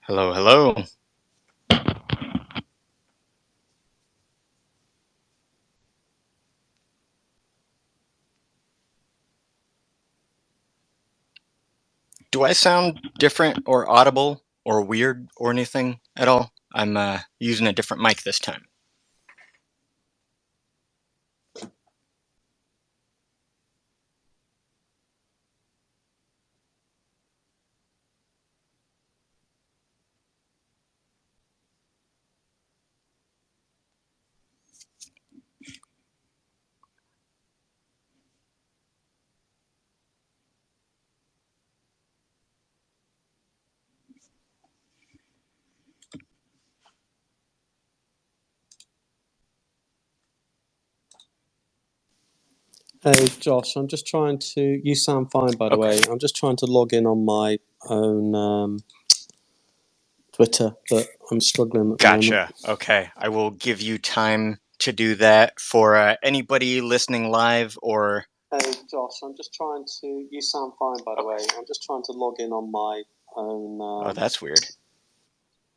Hello, hello. Do I sound different or audible or weird or anything at all? I'm using a different mic this time. Hey Josh, I'm just trying to. You sound fine, by the way. I'm just trying to log in on my own Twitter, but I'm struggling at the moment. Gotcha. Okay, I will give you time to do that. For anybody listening live or... Hey Josh, I'm just trying to. You sound fine, by the way. I'm just trying to log in on my own Oh, that's weird.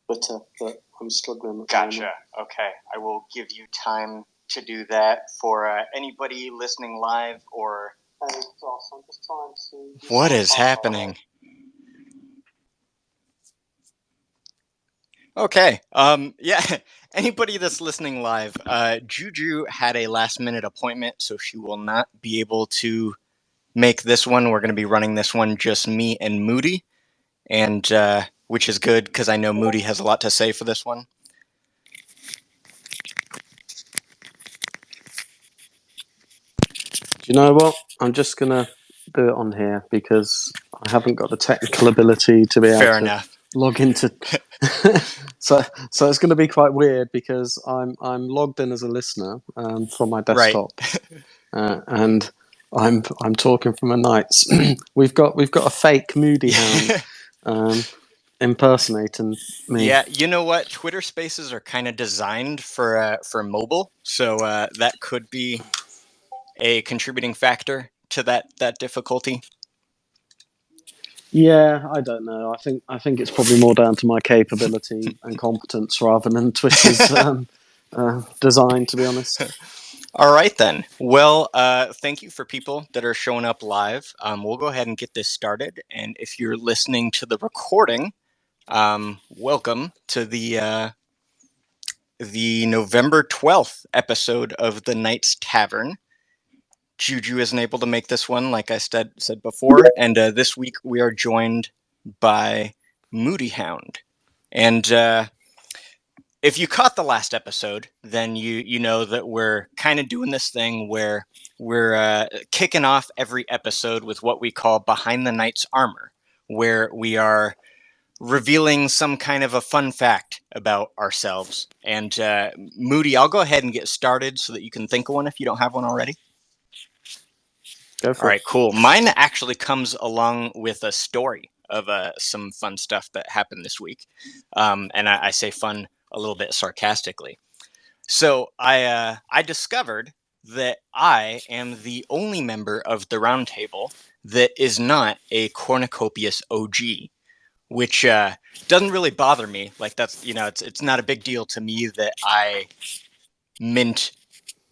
Twitter, but I'm struggling at the Gotcha. moment. Okay, I will give you time to do that. For anybody listening live or... Hey Josh, I'm just trying to. What is happening? Okay. Yeah. Anybody that's listening live, Juju had a last-minute appointment, so she will not be able to make this one. We're going to be running this one just me and Moody, and which is good because I know Moody has a lot to say for this one. Do you know what? I'm just gonna do it on here because I haven't got the technical ability to be able Fair to enough. log into. so it's going to be quite weird because I'm logged in as a listener from my desktop, Right. and I'm talking from a Knights. we've got a fake Moodyhound impersonating me. Yeah, you know what? Twitter Spaces are kind of designed for mobile, so that could be a contributing factor to that difficulty. Yeah, I don't know. I think it's probably more down to my capability and competence rather than Twitter's design, to be honest. All right, then. Well, thank you for people that are showing up live. We'll go ahead and get this started. And if you're listening to the recording, welcome to the November 12th episode of the Knights Tavern. Juju isn't able to make this one, like I said before. And this week we are joined by Moodyhound. And if you caught the last episode, then you know that we're kind of doing this thing where we're kicking off every episode with what we call Behind the Knight's Armor, where we are revealing some kind of a fun fact about ourselves. And Moody, I'll go ahead and get started so that you can think of one if you don't have one already. Go for All it. right, cool. Mine actually comes along with a story of some fun stuff that happened this week. And I say fun a little bit sarcastically. So I discovered that I am the only member of the roundtable that is not a cornucopious OG, which doesn't really bother me. Like that's it's not a big deal to me that I mint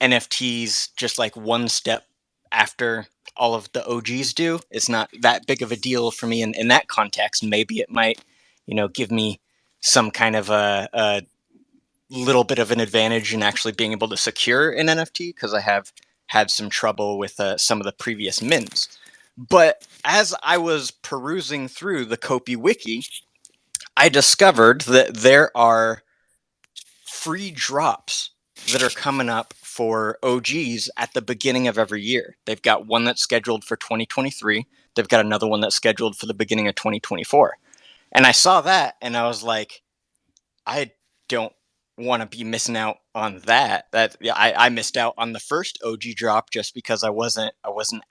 NFTs just like one step after all of the OGs do. It's not that big of a deal for me in that context. Maybe it might, give me some kind of a little bit of an advantage in actually being able to secure an NFT because I have had some trouble with some of the previous mints. But as I was perusing through the KoC Wiki, I discovered that there are free drops that are coming up for OGs at the beginning of every year. They've got one that's scheduled for 2023. They've got another one that's scheduled for the beginning of 2024. And I saw that and I was like, I don't want to be missing out on that. I missed out on the first OG drop just because I wasn't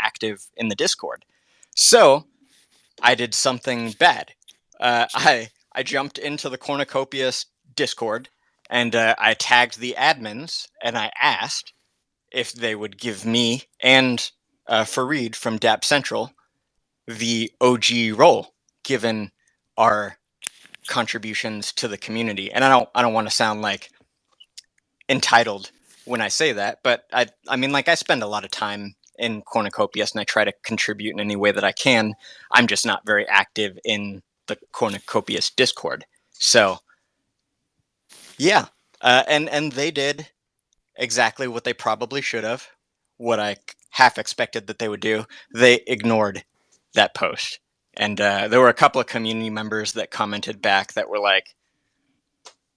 active in the Discord. So I did something bad. I jumped into the Cornucopias Discord and I tagged the admins and I asked if they would give me and Fareed from DAP Central the OG role, given our contributions to the community. And I don't want to sound like entitled when I say that, but I mean, like, I spend a lot of time in Cornucopias and I try to contribute in any way that I can. I'm just not very active in the Cornucopias Discord. So yeah, and they did exactly what they probably should have, what I half expected that they would do. They ignored that post. And there were a couple of community members that commented back that were like,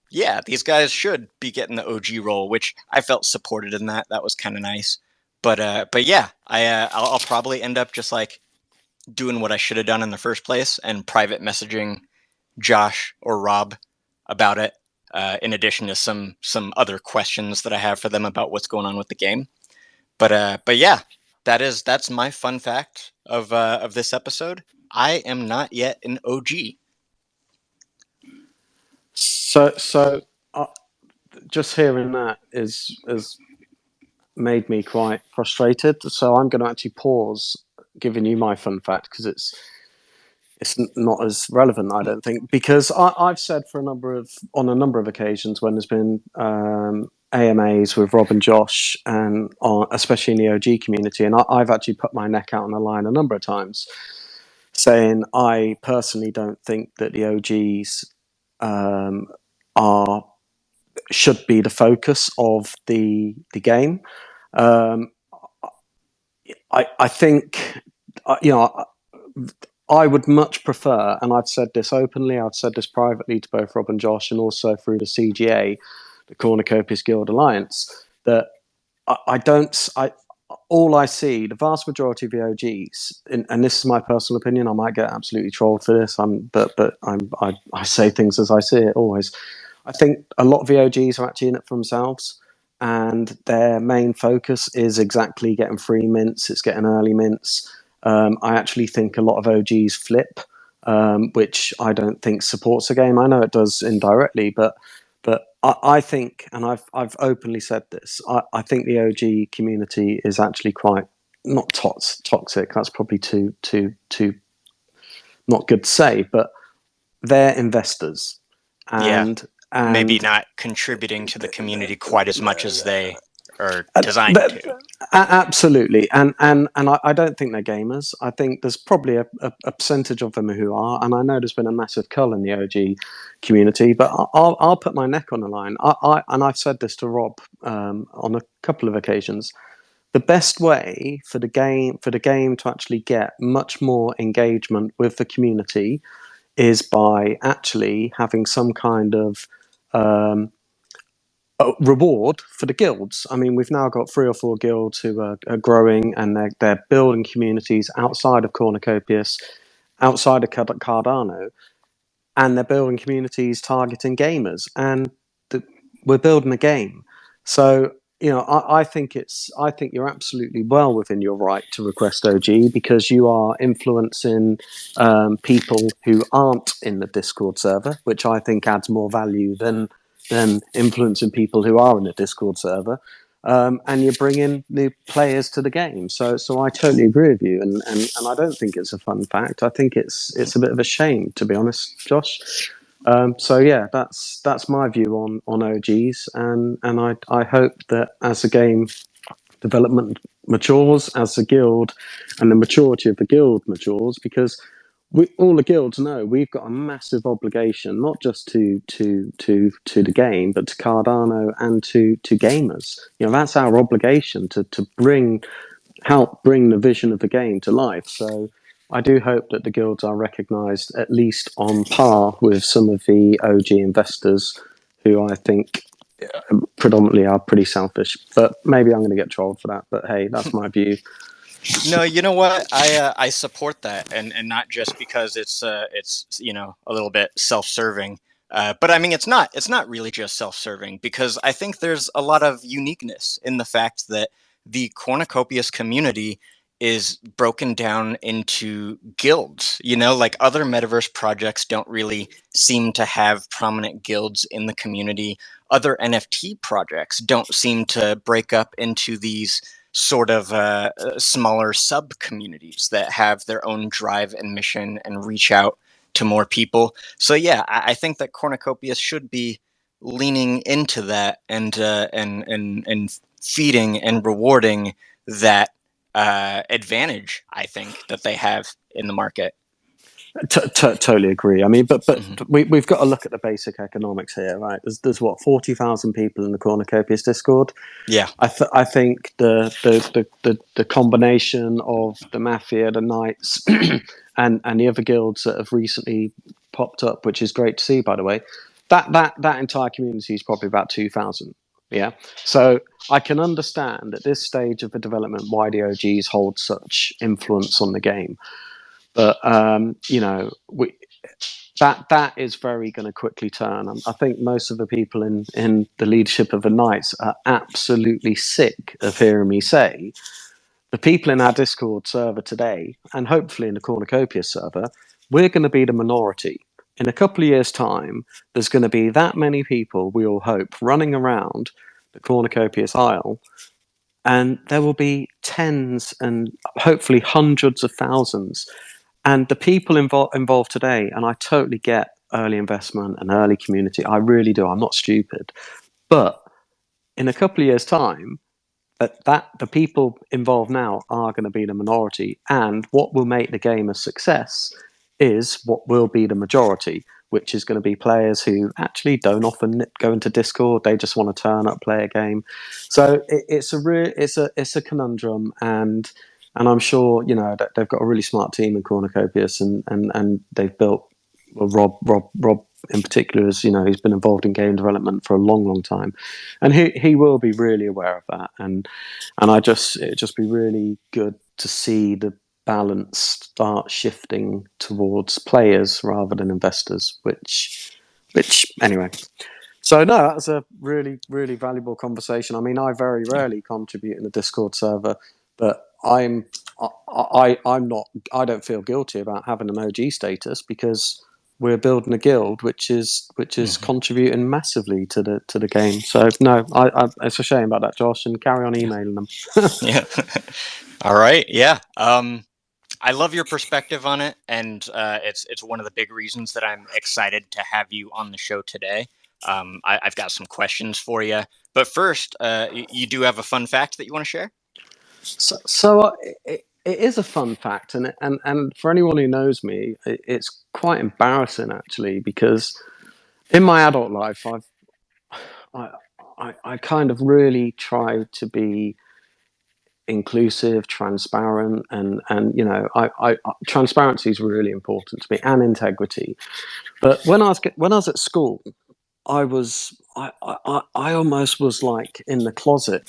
yeah, these guys should be getting the OG role, which I felt supported in that. That was kind of nice. But yeah, I'll probably end up just like doing what I should have done in the first place and private messaging Josh or Rob about it. In addition to some other questions that I have for them about what's going on with the game. But yeah, that's my fun fact of this episode. I am not yet an OG. So just hearing that is made me quite frustrated. So I'm going to actually pause giving you my fun fact because it's not as relevant, I don't think, because I've said on a number of occasions when there's been AMAs with Rob and Josh, and especially in the OG community, and I've actually put my neck out on the line a number of times, saying I personally don't think that the OGs should be the focus of the game. I think I would much prefer, and I've said this openly, I've said this privately to both Rob and Josh, and also through the CGA, the Cornucopias Guild Alliance, that all I see, the vast majority of the OGs, and this is my personal opinion, I might get absolutely trolled for this, but I say things as I see it always. I think a lot of the OGs are actually in it for themselves, and their main focus is exactly getting free mints, it's getting early mints. I actually think a lot of OGs flip, which I don't think supports the game. I know it does indirectly, but I think, and I've openly said this, I think the OG community is actually quite not toxic. That's probably too not good to say, but they're investors, Yeah, and maybe not contributing to the community quite as much as they are Uh, designed to. Absolutely, and I don't think they're gamers. I think there's probably a percentage of them who are, and I know there's been a massive cull in the OG community. But I'll put my neck on the line. And I've said this to Rob on a couple of occasions. The best way for the game to actually get much more engagement with the community is by actually having some kind of reward for the guilds. I mean, we've now got 3 or 4 guilds who are growing, and they're building communities outside of Cornucopias, outside of Cardano, and they're building communities targeting gamers. And we're building a game. So I think you're absolutely well within your right to request OG, because you are influencing people who aren't in the Discord server, which I think adds more value than influencing people who are in the Discord server. And you're bringing new players to the game. So I totally agree with you, and I don't think it's a fun fact. I think it's a bit of a shame, to be honest, Josh. So yeah, that's my view on OGs, and I hope that as the game development matures, as the guild and the maturity of the guild matures, because all the guilds know we've got a massive obligation, not just to the game, but to Cardano and to gamers. That's our obligation to help bring the vision of the game to life. So I do hope that the guilds are recognised at least on par with some of the OG investors, who I think predominantly are pretty selfish. But maybe I'm going to get trolled for that. But hey, that's my view. No, you know what? I support that, and not just because it's a little bit self-serving, but I mean it's not really just self-serving, because I think there's a lot of uniqueness in the fact that the Cornucopias community is broken down into guilds. Like other metaverse projects don't really seem to have prominent guilds in the community. Other NFT projects don't seem to break up into these sort of smaller sub communities that have their own drive and mission and reach out to more people. So yeah, I think that Cornucopia should be leaning into that and feeding and rewarding that advantage, I think, that they have in the market. Totally agree. I mean, but Mhm. we've got to look at the basic economics here, right? There's what 40,000 people in the Cornucopias Discord. Yeah. I think the combination of the Mafia, the Knights, and the other guilds that have recently popped up, which is great to see, by the way, that entire community is probably about 2,000. Yeah, so I can understand at this stage of the development why the OGs hold such influence on the game, but that is very going to quickly turn. I think most of the people in the leadership of the Knights are absolutely sick of hearing me say the people in our Discord server today, and hopefully in the Cornucopia server, we're going to be the minority. In a couple of years' time, there's going to be that many people, we all hope, running around the Cornucopias Isle, and there will be tens and hopefully hundreds of thousands. And the people involved today, and I totally get early investment and early community. I really do. I'm not stupid. But in a couple of years' time, that the people involved now are going to be the minority, and what will make the game a success is what will be the majority, which is going to be players who actually don't often go into Discord. They just want to turn up, play a game. So it's a conundrum, and I'm sure that they've got a really smart team in Cornucopias, and they've built. Well, Rob in particular is he's been involved in game development for a long time, and he will be really aware of that, and it'd just be really good to see the balance start shifting towards players rather than investors, which anyway. So no, that was a really valuable conversation. I mean, I very Yeah. rarely contribute in the Discord server, but I'm not. I don't feel guilty about having an OG status because we're building a guild which is Mhm. contributing massively to the game. So no, it's a shame about that, Josh, and carry on Yeah. emailing them. Yeah. All right. Yeah. I love your perspective on it, and it's one of the big reasons that I'm excited to have you on the show today. I've got some questions for you, but first, you do have a fun fact that you want to share? So it is a fun fact, and for anyone who knows me, it's quite embarrassing actually because in my adult life, I, I kind of really tried to be inclusive, transparent, and transparency is really important to me, and integrity. But when I was at school, I almost was like in the closet.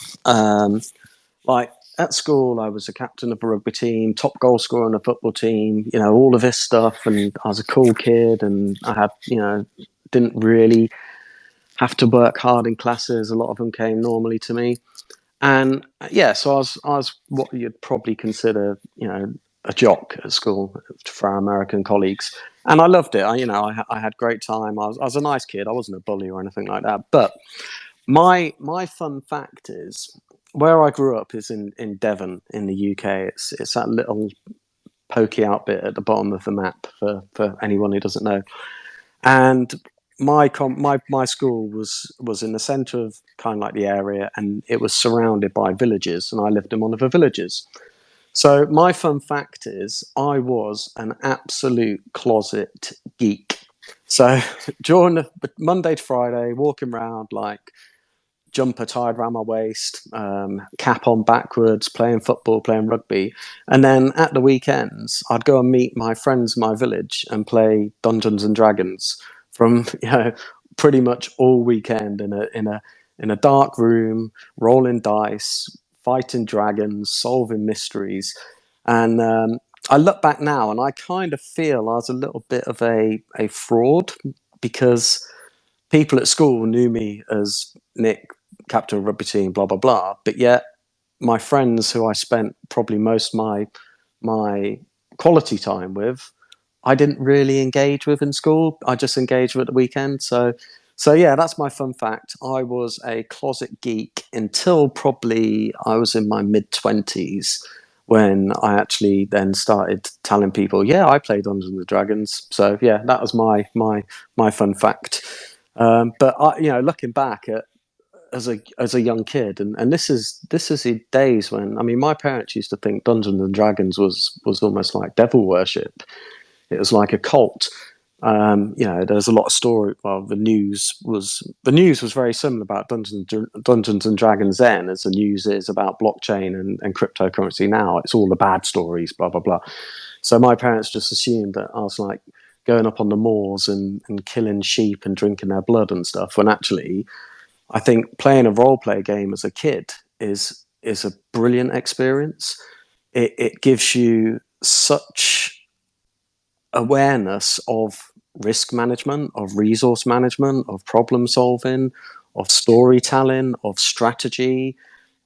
Like at school, I was a captain of a rugby team, top goal scorer on a football team. All of this stuff, and I was a cool kid, and I had didn't really have to work hard in classes. A lot of them came normally to me. And yeah, so I was what you'd probably consider, a jock at school for our American colleagues, and I loved it. I had great time. I was a nice kid. I wasn't a bully or anything like that. But my fun fact is where I grew up is in Devon in the UK. It's that little pokey out bit at the bottom of the map for anyone who doesn't know. And my school was in the centre of kind of like the area, and it was surrounded by villages, and I lived in one of the villages. So my fun fact is I was an absolute closet geek. So during the Monday to Friday, walking around like jumper tied around my waist, cap on backwards, playing football, playing rugby. And then at the weekends, I'd go and meet my friends in my village and play Dungeons and Dragons from pretty much all weekend in a dark room, rolling dice, fighting dragons, solving mysteries. And I look back now and I kind of feel I was a little bit of a fraud because people at school knew me as Nick, captain of rugby team, blah blah blah. But yet, my friends who I spent probably most my quality time with, I didn't really engage with in school. I just engaged with at the weekend. So yeah, that's my fun fact. I was a closet geek until probably I was in my mid-20s, when I actually then started telling people, yeah, I play Dungeons and Dragons. So yeah, that was my fun fact. But looking back at as a young kid, and this is the days when, I mean, my parents used to think Dungeons and Dragons was almost like devil worship. It was like a cult. There's a lot of story. Well, the news was very similar about Dungeons and Dragons then, as the news is about blockchain and cryptocurrency now. It's all the bad stories, blah blah blah. So my parents just assumed that I was like going up on the moors and killing sheep and drinking their blood and stuff. When actually, I think playing a role play game as a kid is a brilliant experience. It gives you such awareness of risk management, of resource management, of problem solving, of storytelling, of strategy.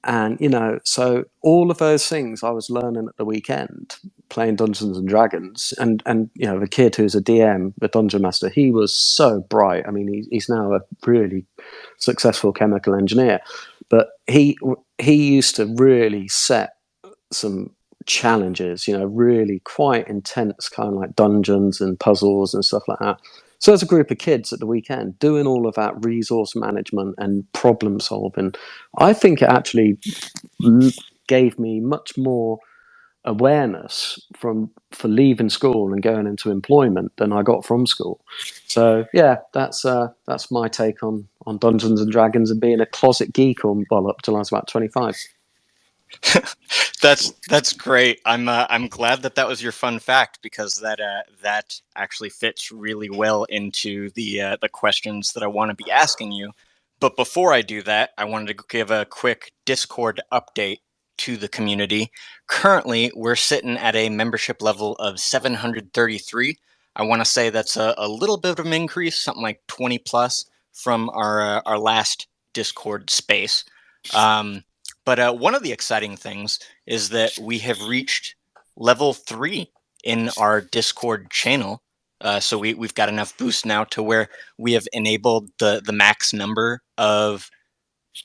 And, so all of those things I was learning at the weekend playing Dungeons and Dragons. And the kid who's a DM, the Dungeon Master, he was so bright. I mean, he's now a really successful chemical engineer. But he used to really set some challenges, really quite intense, kind of like dungeons and puzzles and stuff like that. So as a group of kids at the weekend doing all of that resource management and problem solving, I think it actually gave me much more awareness for leaving school and going into employment than I got from school. So yeah, that's my take on Dungeons and Dragons and being a closet geek up till I was about 25. That's great. I'm glad that was your fun fact, because that actually fits really well into the questions that I want to be asking you. But before I do that, I wanted to give a quick Discord update to the community. Currently, we're sitting at a membership level of 733. I want to say that's a little bit of an increase, something like 20 plus from our last Discord space. But one of the exciting things is that we have reached level 3 in our Discord channel. So we've got enough boost now to where we have enabled the max number of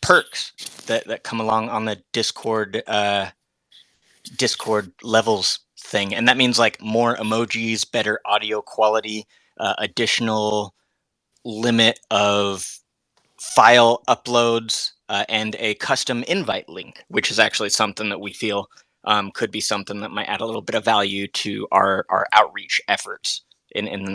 perks that come along on the Discord levels thing. And that means like more emojis, better audio quality, additional limit of file uploads, and a custom invite link, which is actually something that we feel could be something that might add a little bit of value to our outreach efforts in the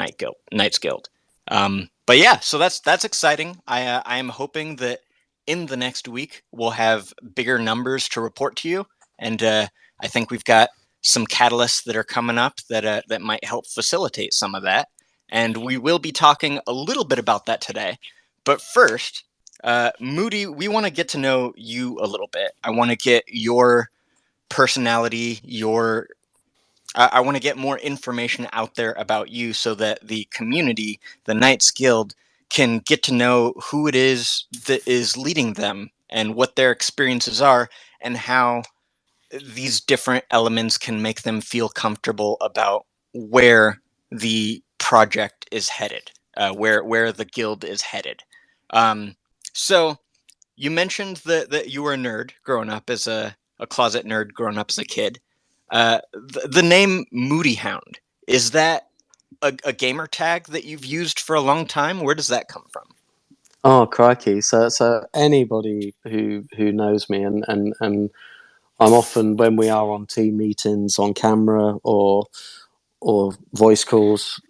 Knights Guild. But yeah, so that's exciting. I am hoping that in the next week we'll have bigger numbers to report to you, and I think we've got some catalysts that are coming up that might help facilitate some of that, and we will be talking a little bit about that today. But first, Moody, we want to get to know you a little bit. I want to get your personality, I want to get more information out there about you so that the community, the Knights Guild, can get to know who it is that is leading them and what their experiences are, and how these different elements can make them feel comfortable about where the project is headed, where the guild is headed. Um, so you mentioned that you were a nerd growing up, as a closet nerd growing up as a kid. The name Moodyhound, is that a gamer tag that you've used for a long time? Where does that come from? Oh crikey! So anybody who knows me, and I'm often, when we are on team meetings on camera or voice calls,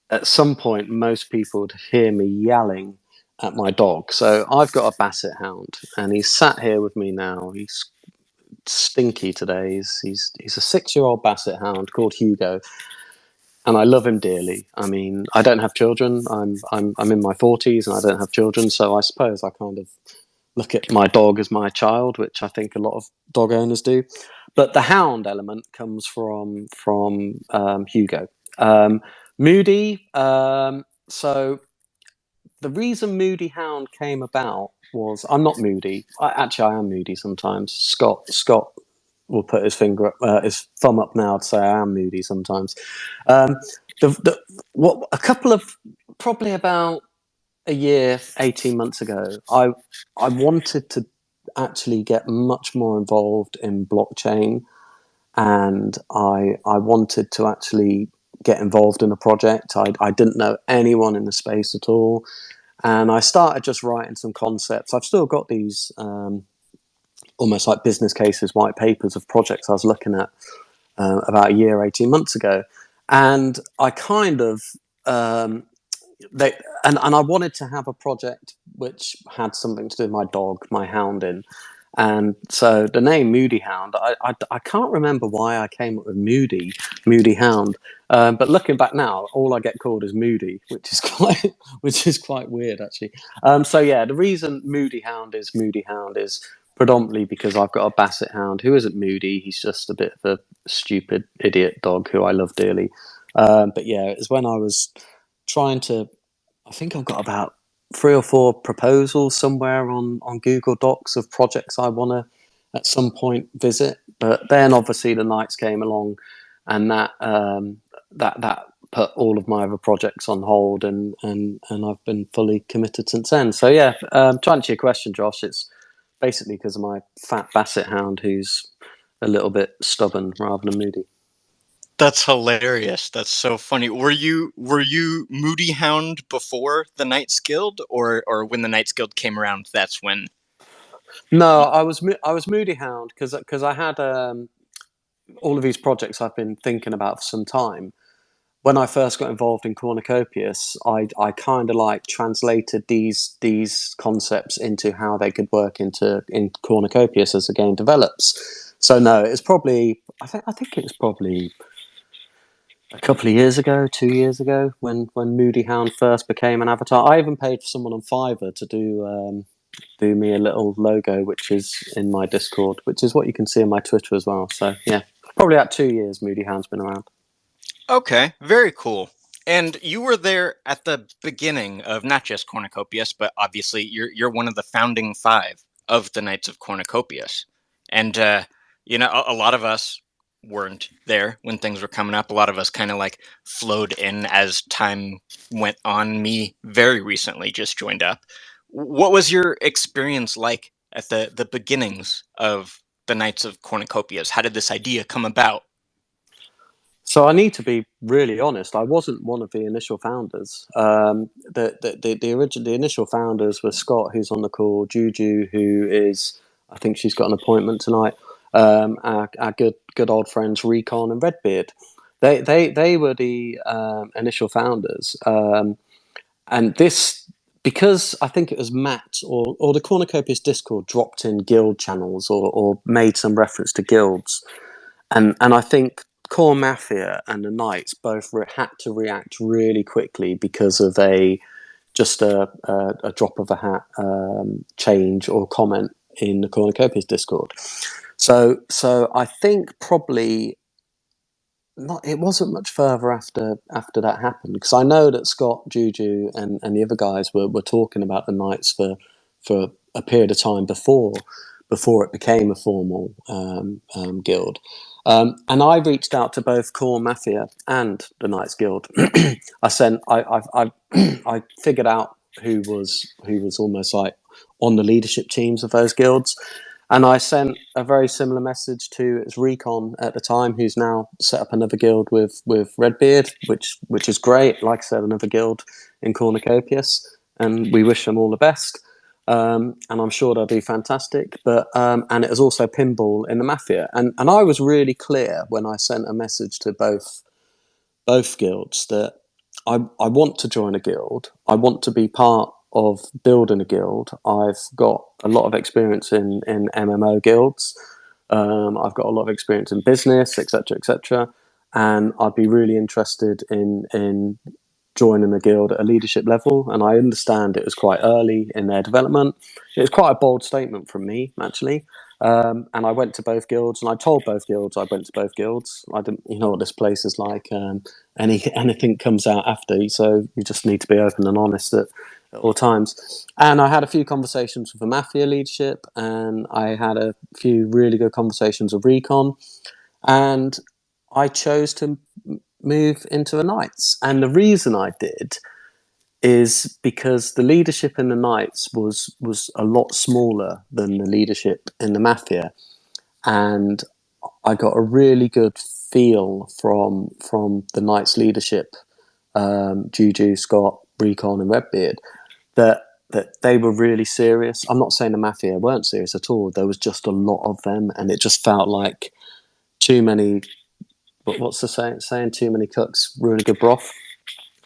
at some point most people would hear me yelling at my dog. So I've got a basset hound, and he's sat here with me now. He's stinky today. He's a 6-year-old basset hound called Hugo, and I love him dearly. I mean, I don't have children. I'm in my 40s, and I don't have children. So I suppose I kind of look at my dog as my child, which I think a lot of dog owners do. But the hound element comes from Hugo. Moody. So the reason Moody Hound came about was, I'm not moody. I am moody sometimes. Scott will put his thumb up now to say I am moody sometimes. Um, a couple of, probably about a year, 18 months ago, I wanted to actually get much more involved in blockchain and I wanted to actually get involved in a project. I didn't know anyone in the space at all, and I started just writing some concepts. I've still got these almost like business cases, white papers of projects I was looking at about a year, 18 months ago, and I kind of they and I wanted to have a project which had something to do with my dog, my hound, in. And so the name Moodyhound, I can't remember why I came up with Moody Hound, but looking back now, all I get called is Moody, which is quite weird actually. So yeah, the reason Moody Hound is predominantly because I've got a Basset Hound who isn't moody. He's just a bit of a stupid idiot dog who I love dearly. But yeah, it's when I was trying to. I think I've got about 3 or 4 proposals somewhere on Google Docs of projects I want to at some point visit. But then obviously the Knights came along, and that put all of my other projects on hold, and I've been fully committed since then. So yeah, to answer your question, Josh, it's basically because of my fat Basset Hound who's a little bit stubborn rather than moody. That's hilarious. That's so funny. Were you Moody Hound before the Knights Guild, or when the Knights Guild came around, that's when? No, You, I was Moody Hound because I had all of these projects I've been thinking about for some time. When I first got involved in Cornucopias, I kind of like translated these concepts into how they could work in Cornucopias as the game develops. So no, it's probably I think it was probably a couple of years ago, 2 years ago, when Moody Hound first became an avatar. I even paid for someone on Fiverr to do me a little logo, which is in my Discord, which is what you can see on my Twitter as well. So yeah, probably about 2 years Moody Hound's been around. okay, very cool. And you were there at the beginning of not just Cornucopias, but obviously you're one of the founding five of the Knights of Cornucopias. And a lot of us weren't there when things were coming up. A lot of us kind of like flowed in as time went on. Me very recently just joined up. What was your experience like at the beginnings of the Knights of Cornucopias? How did this idea come about? So I need to be really honest. I wasn't one of the initial founders. The initial founders were Scott, who's on the call, Juju, who is, I think she's got an appointment tonight. Our good old friends Recon and Redbeard. They were the initial founders. And this, because I think it was Matt or the Cornucopias Discord dropped in guild channels or made some reference to guilds, and I think Core Mafia and the Knights both had to react really quickly because of a drop of a hat change or comment in the Cornucopias Discord. So I think probably not. It wasn't much further after that happened, because I know that Scott, Juju, and the other guys were talking about the Knights for a period of time before it became a formal guild. And I reached out to both Core Mafia and the Knights Guild. I figured out who was almost like on the leadership teams of those guilds, and I sent a very similar message to its Recon at the time, who's now set up another guild with Redbeard, which is great. Like I said, another guild in Cornucopias, and we wish them all the best. And I'm sure they'll do fantastic. But and it was also Pinball in the Mafia, and I was really clear when I sent a message to both guilds that I want to join a guild. I want to be part of building a guild. I've got a lot of experience in MMO guilds. I've got a lot of experience in business, etc., etc., and I'd be really interested in joining a guild at a leadership level. And I understand it was quite early in their development. It was quite a bold statement from me, actually. And I went to both guilds, and I told both guilds I went to both guilds. I didn't, you know what this place is like. Anything comes out after, so you just need to be open and honest at all times. And I had a few conversations with the Mafia leadership, and I had a few really good conversations with Recon, and I chose to move into the Knights. And the reason I did is because the leadership in the Knights was a lot smaller than the leadership in the Mafia, and I got a really good feel from the Knights leadership, Juju, Scott, Recon, and Redbeard, that they were really serious. I'm not saying the Mafia weren't serious at all. There was just a lot of them, and it just felt like too many. What's the saying? Too many cooks ruin a good broth,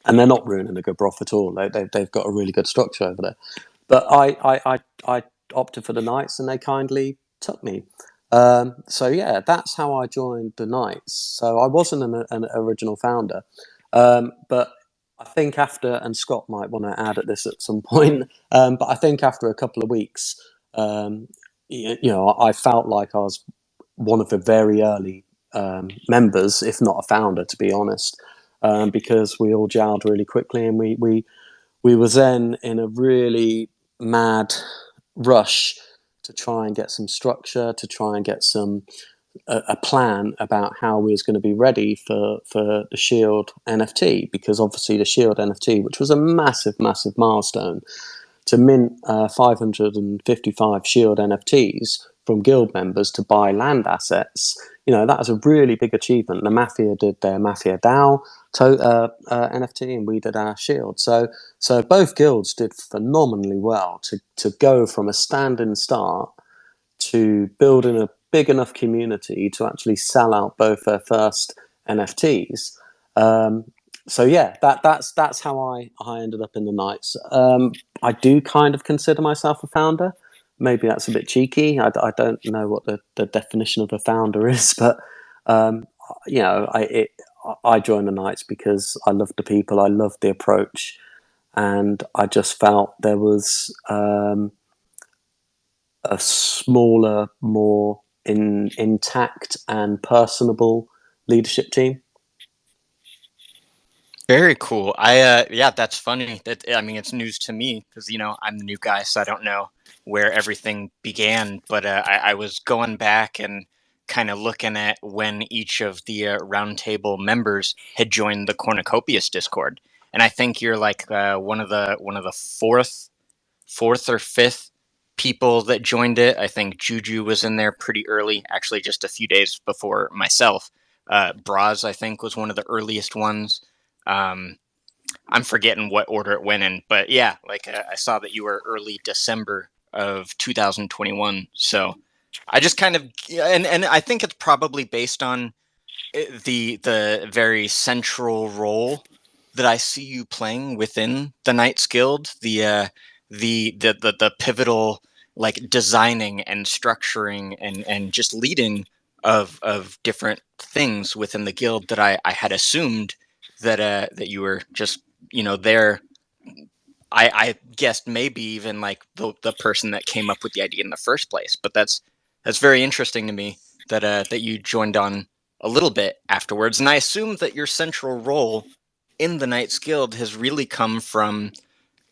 and they're not ruining a good broth at all. They've got a really good structure over there. But I opted for the Knights, and they kindly took me. So yeah, that's how I joined the Knights. So I wasn't an original founder, but I think after, and Scott might want to add at this at some point, but I think after a couple of weeks, um, I felt like I was one of the very early members, if not a founder, to be honest, because we all gelled really quickly, and we were then in a really mad rush to try and get some structure, to try and get some a plan about how we was going to be ready for the Shield NFT, because obviously the Shield NFT, which was a massive milestone, to mint 555 Shield NFTs from guild members to buy land assets. That was a really big achievement. The Mafia did their Mafia DAO NFT, and we did our Shield. So both guilds did phenomenally well to go from a standing start to building a big enough community to actually sell out both their first NFTs. So yeah, that's how I ended up in the Knights. I do kind of consider myself a founder. Maybe that's a bit cheeky. I don't know what the definition of a founder is, but um, I joined the Knights because I loved the people, I loved the approach, and I just felt there was a smaller, more intact and personable leadership team. Very cool. Yeah, that's funny. That I mean, it's news to me because I'm the new guy, so I don't know where everything began. But I was going back and kind of looking at when each of the roundtable members had joined the Cornucopias Discord, and I think you're like one of the fourth or fifth people that joined it. I think Juju was in there pretty early, actually, just a few days before myself. Braz, I think, was one of the earliest ones. Um, I'm forgetting what order it went in, but yeah, like I saw that you were early December of 2021. So I just kind of, and I think it's probably based on the very central role that I see you playing within the Knights Guild, the pivotal, like, designing and structuring and just leading of different things within the guild, that I had assumed that you were just there. I guessed maybe even like the person that came up with the idea in the first place, but that's very interesting to me that you joined on a little bit afterwards, and I assume that your central role in the Knights Guild has really come from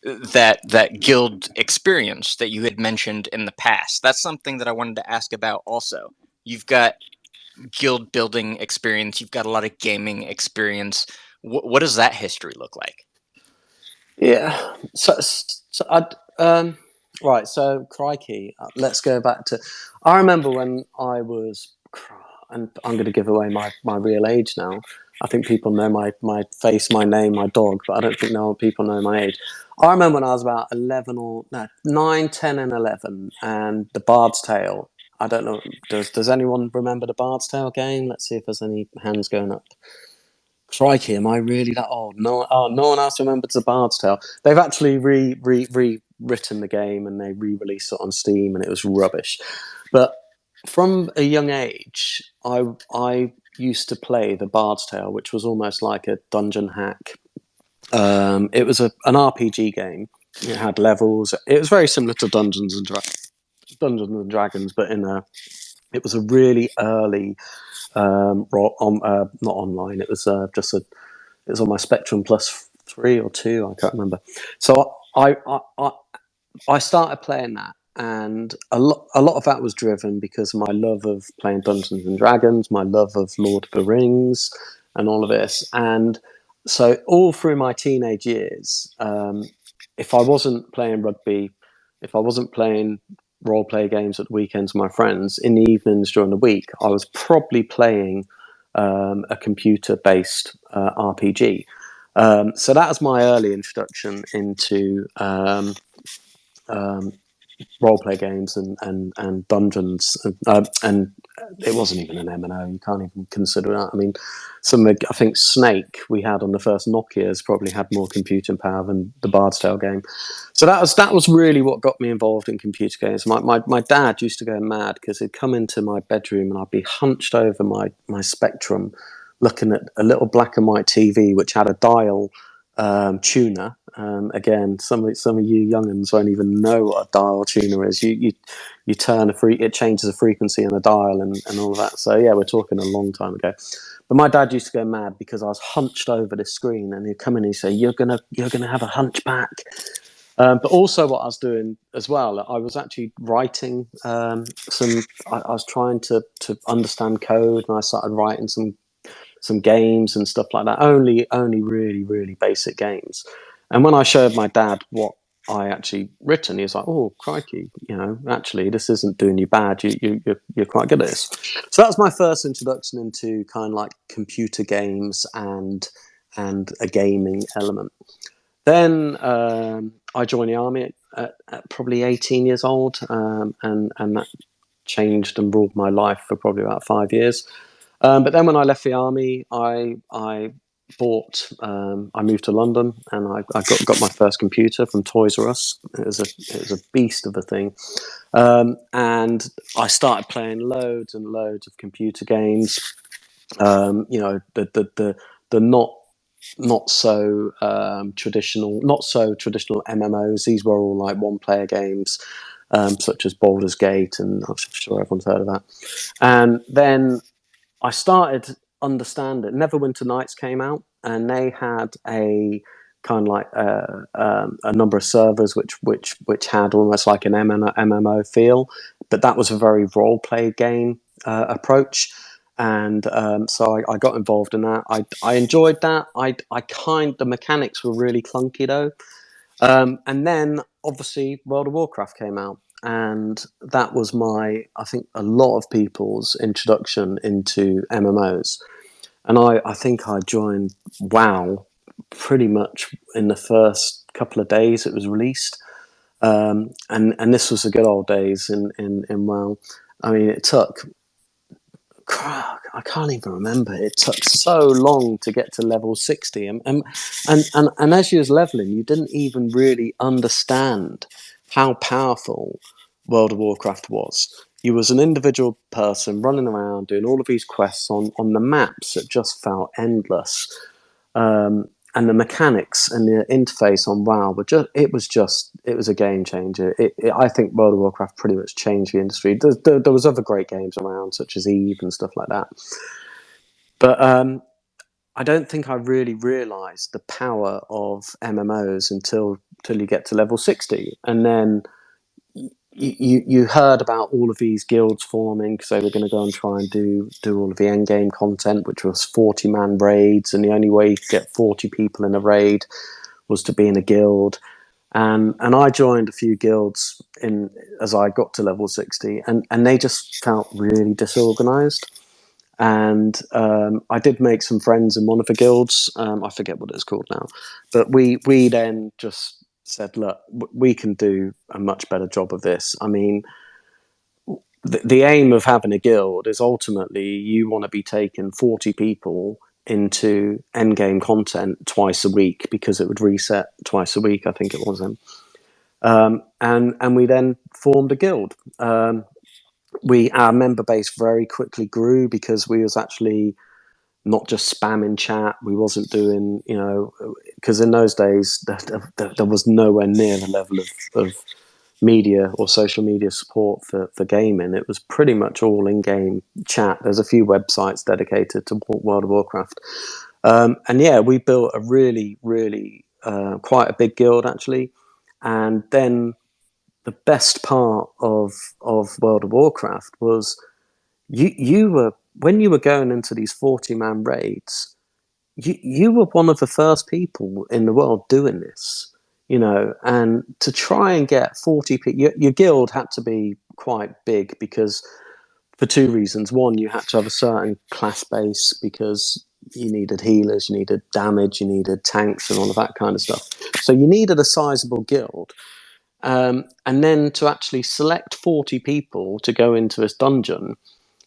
that guild experience that you had mentioned in the past. That's something that I wanted to ask about also. You've got guild building experience, you've got a lot of gaming experience. What does that history look like? Yeah. So right. So crikey, let's go back to. I remember when I was, and I'm going to give away my real age now. I think people know my face, my name, my dog, but I don't think people know my age. I remember when I was about 11 or no, 9, 10, and 11, and the Bard's Tale. I don't know. Does anyone remember the Bard's Tale game? Let's see if there's any hands going up. Crikey, am I really that old? No, no one else remembers the Bard's Tale. They've actually rewritten the game, and they re-released it on Steam, and it was rubbish. But from a young age, I used to play the Bard's Tale, which was almost like a dungeon hack. It was an RPG game. It had levels. It was very similar to Dungeons and Dragons, but it was a really early not online. It was it was on my Spectrum Plus 3 or 2. I can't remember. So I started playing that, and a lot of that was driven because of my love of playing Dungeons and Dragons, my love of Lord of the Rings, and all of this. And so all through my teenage years, if I wasn't playing rugby, if I wasn't playing role play games at the weekends with my friends. In the evenings during the week, I was probably playing a computer based RPG. So that was my early introduction into um, role play games and dungeons, and it wasn't even an MMO. You can't even consider that. I mean, I think Snake we had on the first Nokia's probably had more computing power than the Bard's Tale game. So that was really what got me involved in computer games. My dad used to go mad because he'd come into my bedroom and I'd be hunched over my Spectrum, looking at a little black and white TV which had a dial tuner. Again, some of you youngins won't even know what a dial tuner is. You turn it changes the frequency on a dial and all of that. So yeah, we're talking a long time ago. But my dad used to go mad because I was hunched over the screen, and he'd come in and he'd say, "You're gonna have a hunchback." But also, what I was doing as well, I was actually writing some. I was trying to understand code, and I started writing some games and stuff like that. Only really really basic games. And when I showed my dad what I actually written, he was like, "Oh crikey, actually this isn't doing you bad. You're quite good at this." So that was my first introduction into kind of like computer games and a gaming element. Then I joined the army at probably 18 years old, and that changed and ruled my life for probably about 5 years. But then when I left the army, I bought. I moved to London, and I got my first computer from Toys R Us. It was a beast of a thing, and I started playing loads and loads of computer games. The not so traditional MMOs. These were all like one player games, such as Baldur's Gate, and I'm sure everyone's heard of that. And then I started understanding. Neverwinter Nights came out, and they had a kind of like a number of servers which had almost like an MMO feel, but that was a very role play game approach. And so I got involved in that. I enjoyed that. The mechanics were really clunky though. And then obviously World of Warcraft came out, and that was I think a lot of people's introduction into MMOs. And I think I joined WoW pretty much in the first couple of days it was released. And this was the good old days in WoW. I mean, it took, I can't even remember. It took so long to get to level 60. And as you was leveling, you didn't even really understand how powerful World of Warcraft was. You was an individual person running around doing all of these quests on the maps that just felt endless. And the mechanics and the interface on WoW were it was a game changer. I think World of Warcraft pretty much changed the industry. There was other great games around, such as Eve and stuff like that. But I don't think I really realised the power of MMOs until you get to level 60. And then you heard about all of these guilds forming because they were going to go and try and do all of the end game content, which was 40-man raids, and the only way you could get 40 people in a raid was to be in a guild. And I joined a few guilds as I got to level 60, and they just felt really disorganized. And I did make some friends in one of the guilds. I forget what it's called now, but we then just said, look, we can do a much better job of this. I mean, the aim of having a guild is ultimately you want to be taking 40 people into endgame content twice a week, because it would reset twice a week, I think it was then. And we then formed a guild. Our member base very quickly grew because we was actually not just spamming chat. We wasn't doing, because in those days there was nowhere near the level of media or social media support for gaming. It was pretty much all in-game chat. There's a few websites dedicated to World of Warcraft. And yeah, we built a really, really quite a big guild actually. And then the best part of World of Warcraft was you were, when you were going into these 40-man raids, you were one of the first people in the world doing this. and to try and get 40 people, your guild had to be quite big because for two reasons. One, you had to have a certain class base because you needed healers, you needed damage, you needed tanks and all of that kind of stuff. So you needed a sizable guild. And then to actually select 40 people to go into this dungeon,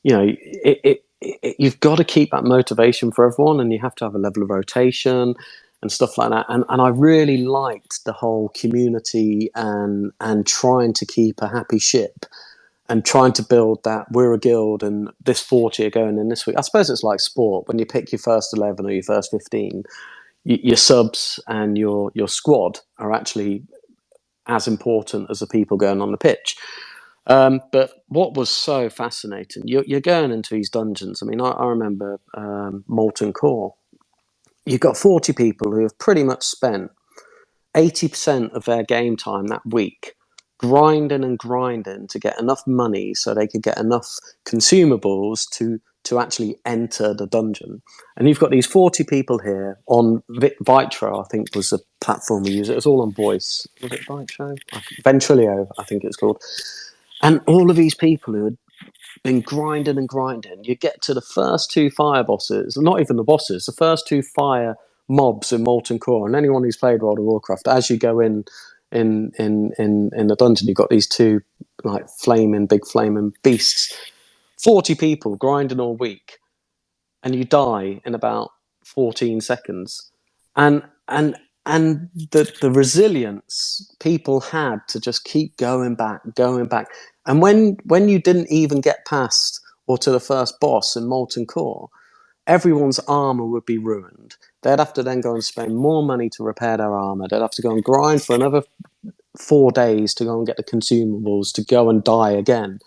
you've got to keep that motivation for everyone, and you have to have a level of rotation and stuff like that. And I really liked the whole community and trying to keep a happy ship and trying to build that we're a guild and this 40 are going in this week. I suppose it's like sport. When you pick your first 11 or your first 15, your subs and your squad are actually as important as the people going on the pitch. But what was so fascinating, you're going into these dungeons. I mean, I remember Molten Core. You've got 40 people who have pretty much spent 80% of their game time that week grinding and grinding to get enough money so they could get enough consumables to actually enter the dungeon. And you've got these 40 people here on Vitro, I think was the platform we use. It was all on voice. Was it Vitro? Ventrilio, I think it's called. And all of these people who had been grinding and grinding, you get to the first two fire bosses, not even the bosses, the first two fire mobs in Molten Core. And anyone who's played World of Warcraft, as you go in the dungeon, you've got these two like big flaming beasts. 40 people grinding all week, and you die in about 14 seconds. And the resilience people had to just keep going back. And when you didn't even get past or to the first boss in Molten Core, everyone's armor would be ruined. They'd have to then go and spend more money to repair their armor. They'd have to go and grind for another 4 days to go and get the consumables to go and die again.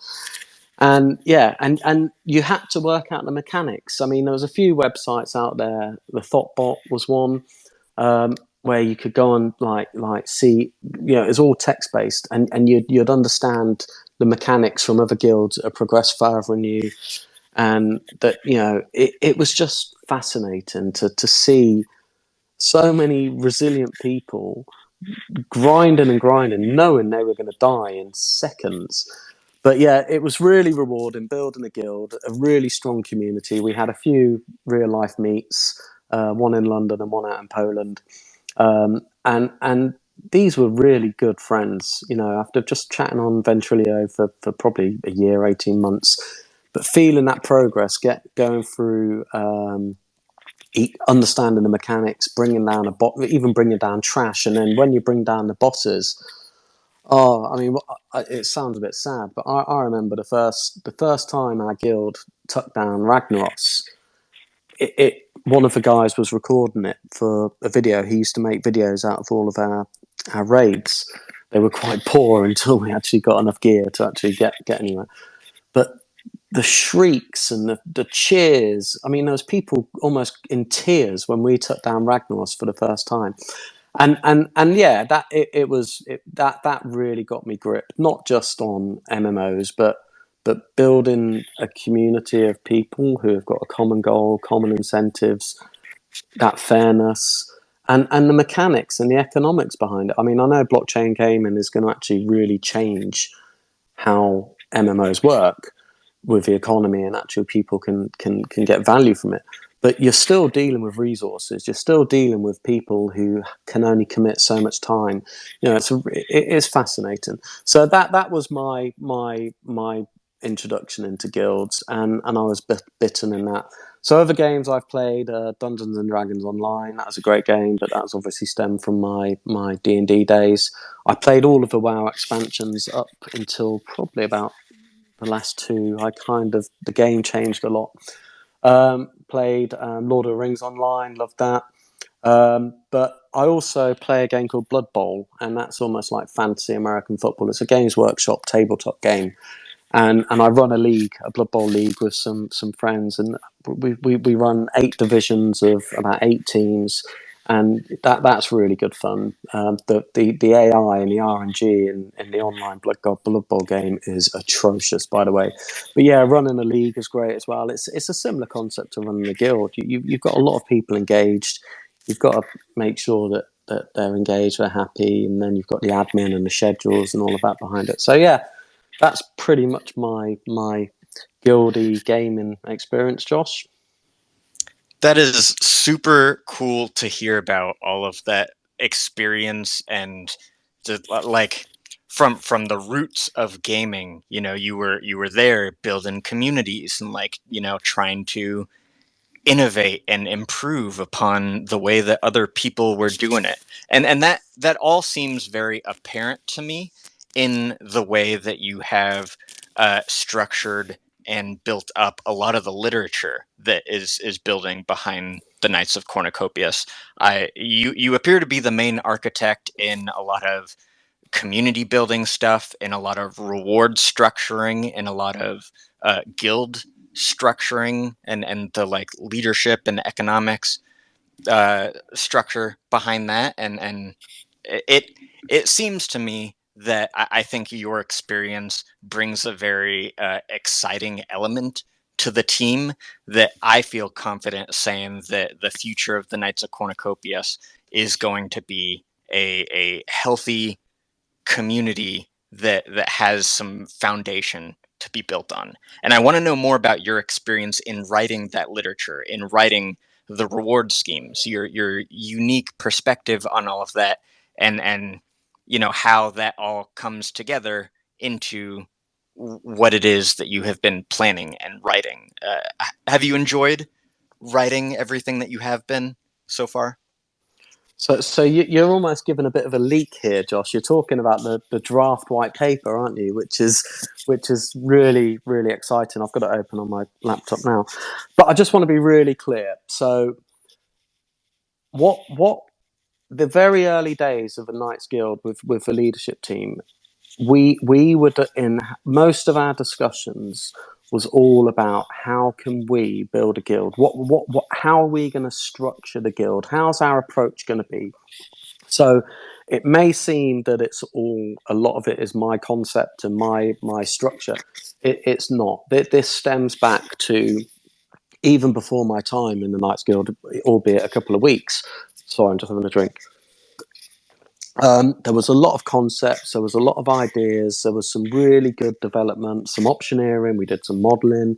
And and you had to work out the mechanics. I mean, there was a few websites out there. The Thoughtbot was one, where you could go and like see, it's all text based, and you'd understand the mechanics from other guilds that have progressed further than you, and that it was just fascinating to see so many resilient people grinding and grinding, knowing they were going to die in seconds. But yeah, it was really rewarding building a guild, a really strong community. We had a few real life meets, one in London and one out in Poland, and these were really good friends. After just chatting on Ventrilio for probably a year, 18 months, but feeling that progress, going through. Understanding the mechanics, bringing down even bringing down trash, and then when you bring down the bosses, I mean, it sounds a bit sad, but I remember the first time our guild took down Ragnaros. One of the guys was recording it for a video. He used to make videos out of all of our raids. They were quite poor until we actually got enough gear to actually get anywhere. But the shrieks and the cheers. I mean, there was people almost in tears when we took down Ragnaros for the first time. And yeah, that really got me gripped, not just on MMOs, but building a community of people who have got a common goal, common incentives, that fairness, and the mechanics and the economics behind it. I mean, I know blockchain gaming is going to actually really change how MMOs work with the economy, and actually people can get value from it. But you're still dealing with resources. You're still dealing with people who can only commit so much time. It is fascinating. So that was my introduction into guilds, and I was bitten in that. So other games I've played, Dungeons and Dragons Online. That was a great game, but that's obviously stemmed from my D&D days. I played all of the WoW expansions up until probably about the last two. The game changed a lot. Played Lord of the Rings Online, loved that. But I also play a game called Blood Bowl, and that's almost like fantasy American football. It's a Games Workshop tabletop game, and I run a Blood Bowl league with some friends, and we run 8 divisions of about 8 teams, and that's really good fun. The AI and the RNG in the online Blood Bowl game is atrocious, by the way. But yeah, running a league is great as well. It's a similar concept to running a guild. You've got a lot of people engaged. You've got to make sure that that they're engaged, they're happy, and then you've got the admin and the schedules and all of that behind it. So yeah, that's pretty much my guildy gaming experience, Josh. That is super cool to hear about all of that experience and like from the roots of gaming. You were there building communities and trying to innovate and improve upon the way that other people were doing it. And that all seems very apparent to me in the way that you have structured and built up a lot of the literature that is building behind the Knights of Cornucopias. You appear to be the main architect in a lot of community building stuff, in a lot of reward structuring, in a lot of guild structuring, and the leadership and economics structure behind that. And it it seems to me that I think your experience brings a very exciting element to the team that I feel confident saying that the future of the Knights of Cornucopias is going to be a healthy community that has some foundation to be built on. And I want to know more about your experience in writing that literature, in writing the reward schemes, your unique perspective on all of that, and how that all comes together into what it is that you have been planning and writing. Have you enjoyed writing everything that you have been so far? So you're almost giving a bit of a leak here, Josh. You're talking about the draft white paper, aren't you? Which is really, really exciting. I've got it open on my laptop now, but I just want to be really clear. So what the very early days of the Knights Guild with the leadership team, we would, in most of our discussions, was all about how can we build a guild, what how are we going to structure the guild, how's our approach going to be. So it may seem that it's all, a lot of it is my concept and my structure. It's not. This stems back to even before my time in the Knights Guild, albeit a couple of weeks. Sorry, I'm just having a drink. There was a lot of concepts, there was a lot of ideas, there was some really good development, some optioneering, we did some modelling,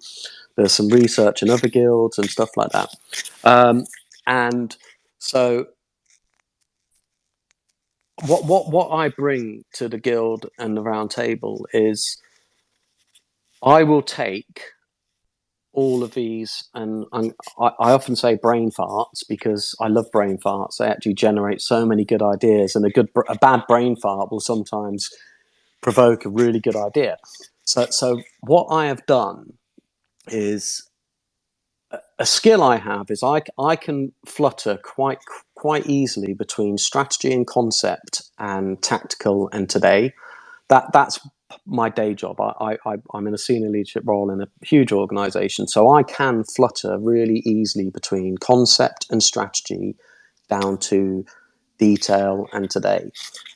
there's some research in other guilds and stuff like that. And so what I bring to the guild and the round table is I will take all of these, and I often say brain farts because I love brain farts. They actually generate so many good ideas, and a bad brain fart will sometimes provoke a really good idea. So what I have done is, a skill I have is I can flutter quite easily between strategy and concept and tactical and today. That's my day job. I'm in a senior leadership role in a huge organization, so I can flutter really easily between concept and strategy down to detail and today.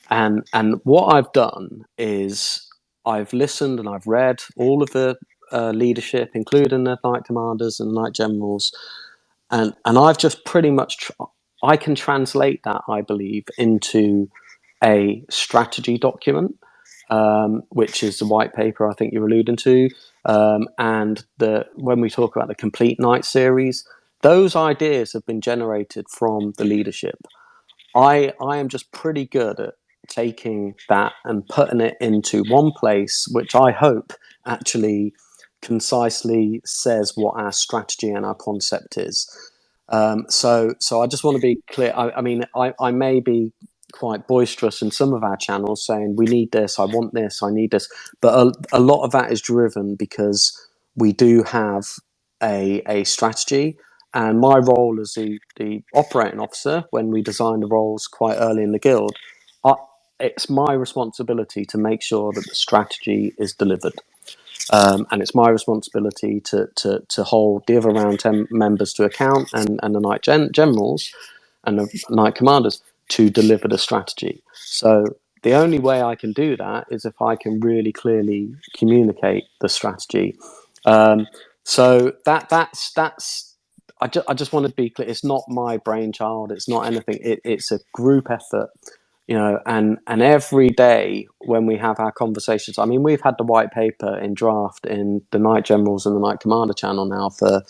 And what I've done is I've listened and I've read all of the leadership, including the Knight Commanders and Knight Generals, and I've just pretty much I can translate that, I believe, into a strategy document, which is the white paper I think you're alluding to, and when we talk about the Complete Knight series, those ideas have been generated from the leadership. I am just pretty good at taking that and putting it into one place, which I hope actually concisely says what our strategy and our concept is. So I just want to be clear. I mean, I may be quite boisterous in some of our channels saying we need this, I want this, I need this, but a lot of that is driven because we do have a strategy. And my role as the operating officer, when we designed the roles quite early in the guild, it's my responsibility to make sure that the strategy is delivered. And it's my responsibility to hold the other round 10 members to account, and the Knight Generals and the Knight Commanders to deliver the strategy. So the only way I can do that is if I can really clearly communicate the strategy. So that's I just want to be clear. It's not my brainchild. It's not anything. It's a group effort, and every day when we have our conversations, I mean, we've had the white paper in draft in the Knight Generals and the Knight Commander channel now for,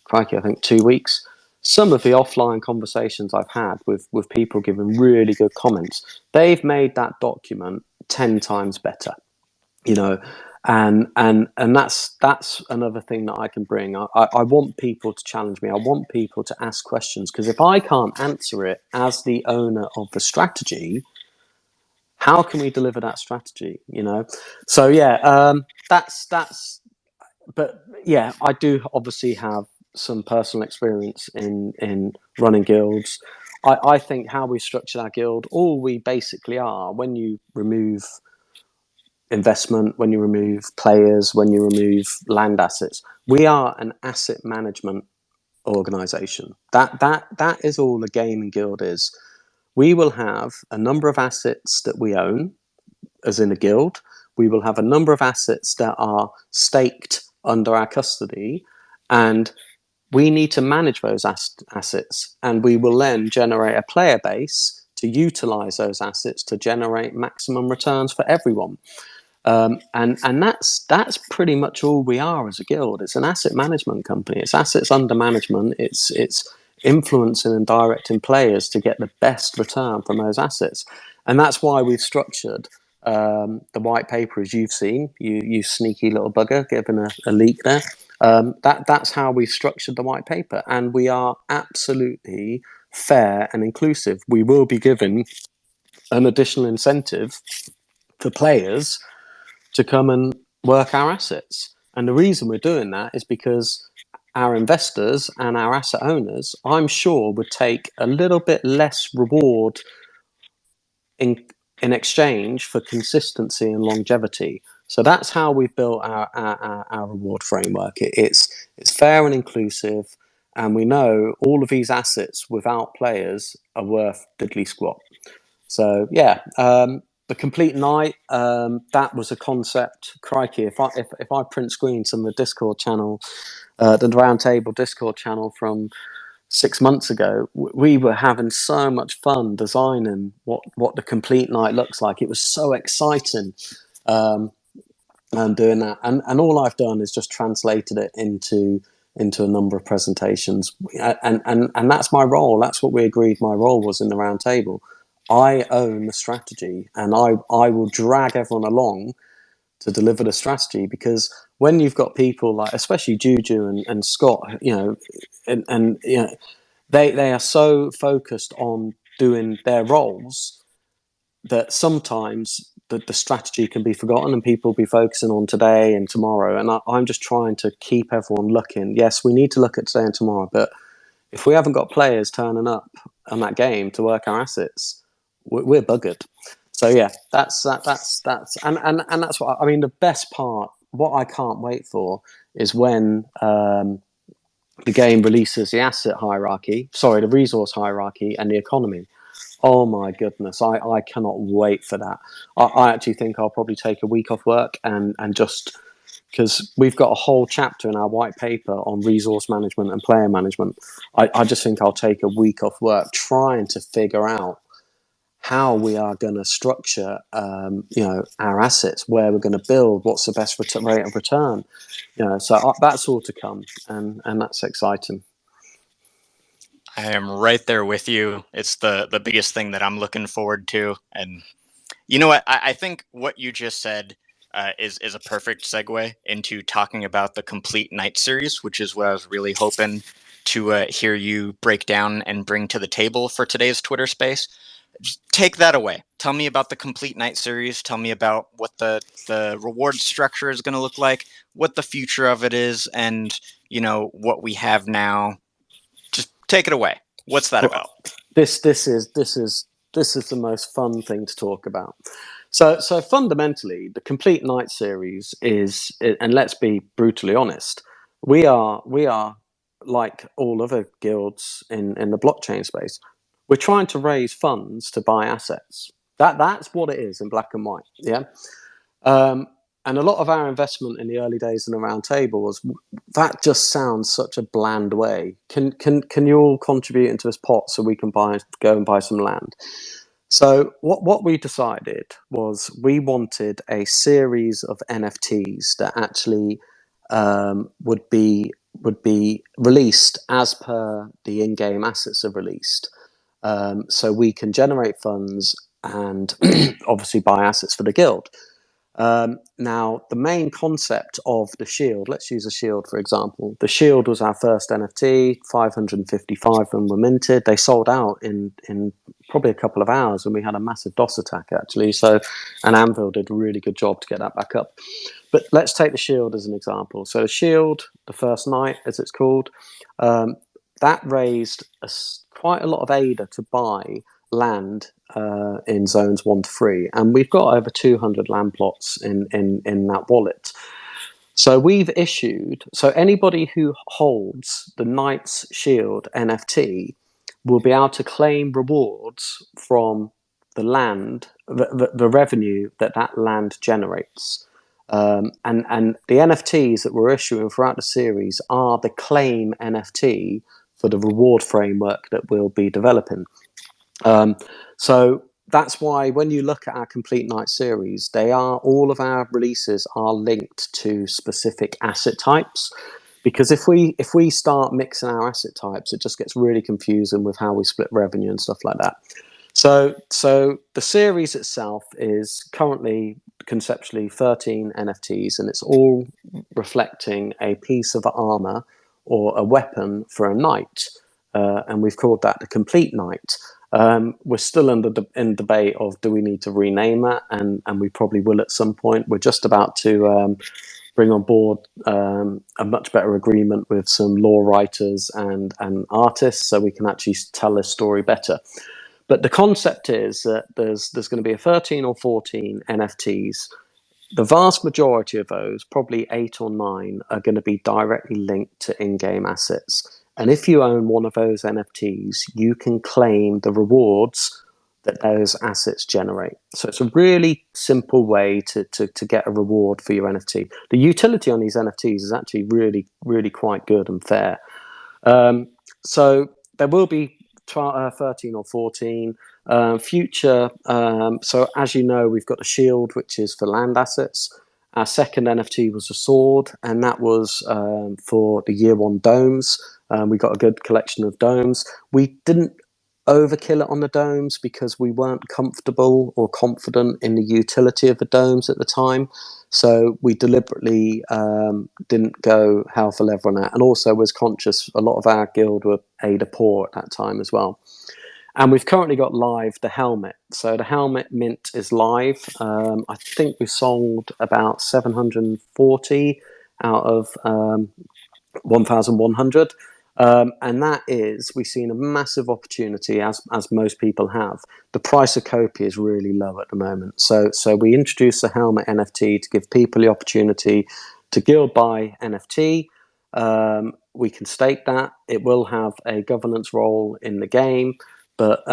crikey, I think 2 weeks. Some of the offline conversations I've had with people giving really good comments, they've made that document 10 times better, and that's another thing that I can bring. I want people to challenge me. I want people to ask questions, because if I can't answer it as the owner of the strategy, how can we deliver that strategy? So yeah, that's. But yeah, I do obviously have some personal experience in running guilds. I think how we structure our guild, all we basically are, when you remove investment, when you remove players, when you remove land assets, we are an asset management organization. That is all a gaming guild is. We will have a number of assets that we own, as in a guild. We will have a number of assets that are staked under our custody, and we need to manage those assets, and we will then generate a player base to utilize those assets to generate maximum returns for everyone. And that's pretty much all we are as a guild. It's an asset management company. It's assets under management. It's influencing and directing players to get the best return from those assets, and that's why we've structured the white paper as you've seen. You sneaky little bugger, giving a leak there. That's how we've structured the white paper, and we are absolutely fair and inclusive. We will be given an additional incentive for players to come and work our assets. And the reason we're doing that is because our investors and our asset owners, I'm sure, would take a little bit less reward in exchange for consistency and longevity. So that's how we've built our reward framework. It's fair and inclusive, and we know all of these assets without players are worth diddly squat. So yeah, the complete night, that was a concept. Crikey, if I print screen some of the Discord channel, the Roundtable Discord channel from 6 months ago, we were having so much fun designing what the complete night looks like. It was so exciting, and doing that. And all I've done is just translated it into a number of presentations, and that's my role. That's what we agreed my role was in the Roundtable. I own the strategy, and I will drag everyone along to deliver the strategy, because when you've got people like, especially Juju and Scott, and they are so focused on doing their roles that sometimes the strategy can be forgotten, and people be focusing on today and tomorrow. And I'm just trying to keep everyone looking. Yes, we need to look at today and tomorrow, but if we haven't got players turning up on that game to work our assets, we're buggered. So yeah, that's and that's what I mean. The best part, what I can't wait for, is when the game releases the asset hierarchy, sorry, the resource hierarchy and the economy. Oh my goodness, I cannot wait for that. I actually think I'll probably take a week off work and just, because we've got a whole chapter in our white paper on resource management and player management. I just think I'll take a week off work trying to figure out how we are going to structure, our assets, where we're going to build, what's the best rate of return. So that's all to come, and that's exciting. I am right there with you. It's the biggest thing that I'm looking forward to. And you know what? I think what you just said is a perfect segue into talking about the complete night series, which is what I was really hoping to hear you break down and bring to the table for today's Twitter space. Just take that away. Tell me about the complete night series. Tell me about what the reward structure is going to look like, what the future of it is, and what we have now. Just take it away. What's that about? This is the most fun thing to talk about. So fundamentally, the complete night series is, and let's be brutally honest, we are like all other guilds in the blockchain space. We're trying to raise funds to buy assets. That's what it is in black and white. Yeah. And a lot of our investment in the early days in the round table was, that just sounds such a bland way. Can you all contribute into this pot so we can go and buy some land? So what we decided was we wanted a series of NFTs that actually would be released as per the in-game assets are released. So we can generate funds and obviously buy assets for the guild. Now, the main concept of the shield, let's use a shield for example. The shield was our first NFT, 555 of them were minted. They sold out in probably a couple of hours, and we had a massive DOS attack actually. So, and Anvil did a really good job to get that back up. But let's take the shield as an example. So, the shield, the first night, as it's called, that raised quite a lot of ADA to buy land in zones 1 to 3, and we've got over 200 land plots in that wallet. So we've issued, so anybody who holds the Knights Shield NFT will be able to claim rewards from the land, the revenue that land generates. And the NFTs that we're issuing throughout the series are the claim NFT for the reward framework that we'll be developing. So that's why when you look at our complete night series, all of our releases are linked to specific asset types. Because if we start mixing our asset types, it just gets really confusing with how we split revenue and stuff like that. So the series itself is currently conceptually 13 NFTs, and it's all reflecting a piece of armor or a weapon for a knight, and we've called that the complete knight. We're still in debate of, do we need to rename it, and we probably will at some point. We're just about to bring on board a much better agreement with some law writers and artists, so we can actually tell this story better. But the concept is that there's going to be a 13 or 14 NFTs. The vast majority of those, probably 8 or 9, are going to be directly linked to in-game assets. And if you own one of those NFTs, you can claim the rewards that those assets generate. So it's a really simple way to get a reward for your NFT. The utility on these NFTs is actually really, really quite good and fair. So there will be 13 or 14 future. So as you know, we've got the shield, which is for land assets. Our second NFT was a sword, and that was for the year 1 domes. We got a good collection of domes. We didn't overkill it on the domes because we weren't comfortable or confident in the utility of the domes at the time. So we deliberately didn't go hell for leather on that, and also was conscious a lot of our guild were ADA poor at that time as well. And we've currently got live the helmet. So the helmet mint is live. I think we sold about 740 out of 1,100. And that is, we've seen a massive opportunity, as most people have. The price of KoC is really low at the moment. So we introduced the helmet NFT to give people the opportunity to guild buy NFT. We can stake that. It will have a governance role in the game. But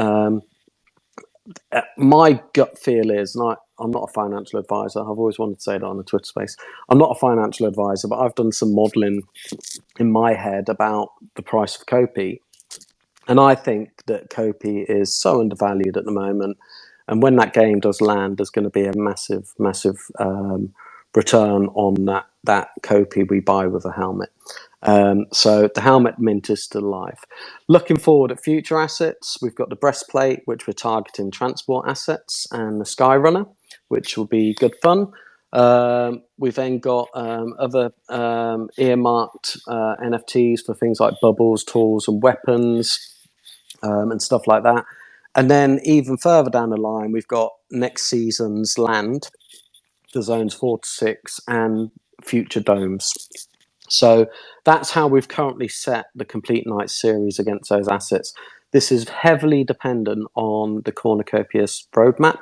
my gut feel is, and I'm not a financial advisor. I've always wanted to say that on the Twitter space. I'm not a financial advisor, but I've done some modelling in my head about the price of KoC. And I think that KoC is so undervalued at the moment. And when that game does land, there's going to be a massive, massive return on that KoC we buy with a helmet. So the helmet mint is still live. Looking forward at future assets, we've got the breastplate, which we're targeting transport assets, and the Skyrunner, which will be good fun. We've then got other earmarked NFTs for things like bubbles, tools, and weapons, and stuff like that. And then even further down the line, we've got next season's land, the zones 4 to 6, and future domes. So that's how we've currently set the Complete Night series against those assets. This is heavily dependent on the Cornucopias roadmap.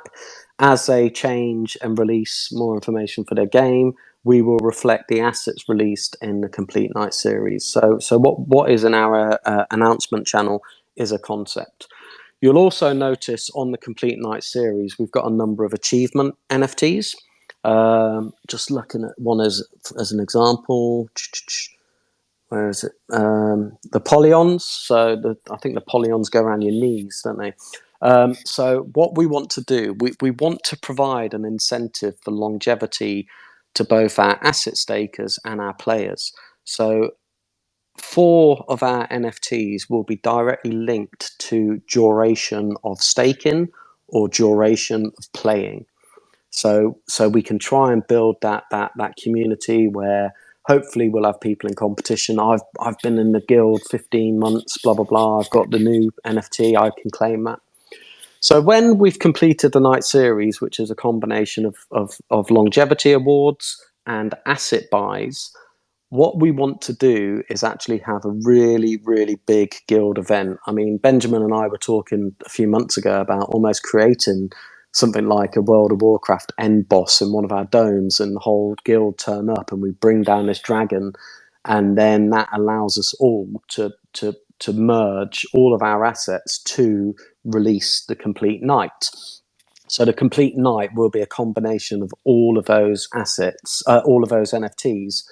As they change and release more information for their game, we will reflect the assets released in the Complete Night series. So what is in our announcement channel is a concept. You'll also notice on the Complete Night series, we've got a number of achievement NFTs. Just looking at one as an example. Where is it? The polyons. So I think the polyons go around your knees, don't they? So what we want to do, we want to provide an incentive for longevity to both our asset stakers and our players. So 4 of our NFTs will be directly linked to duration of staking or duration of playing. So we can try and build that community where hopefully we'll have people in competition. I've been in the guild 15 months, blah blah blah. I've got the new NFT, I can claim that. So when we've completed the Knight series, which is a combination of longevity awards and asset buys, what we want to do is actually have a really, really big guild event. I mean, Benjamin and I were talking a few months ago about almost creating something like a World of Warcraft end boss in one of our domes, and the whole guild turn up and we bring down this dragon, and then that allows us all to merge all of our assets to release the complete Knight. So the complete Knight will be a combination of all of those assets, all of those NFTs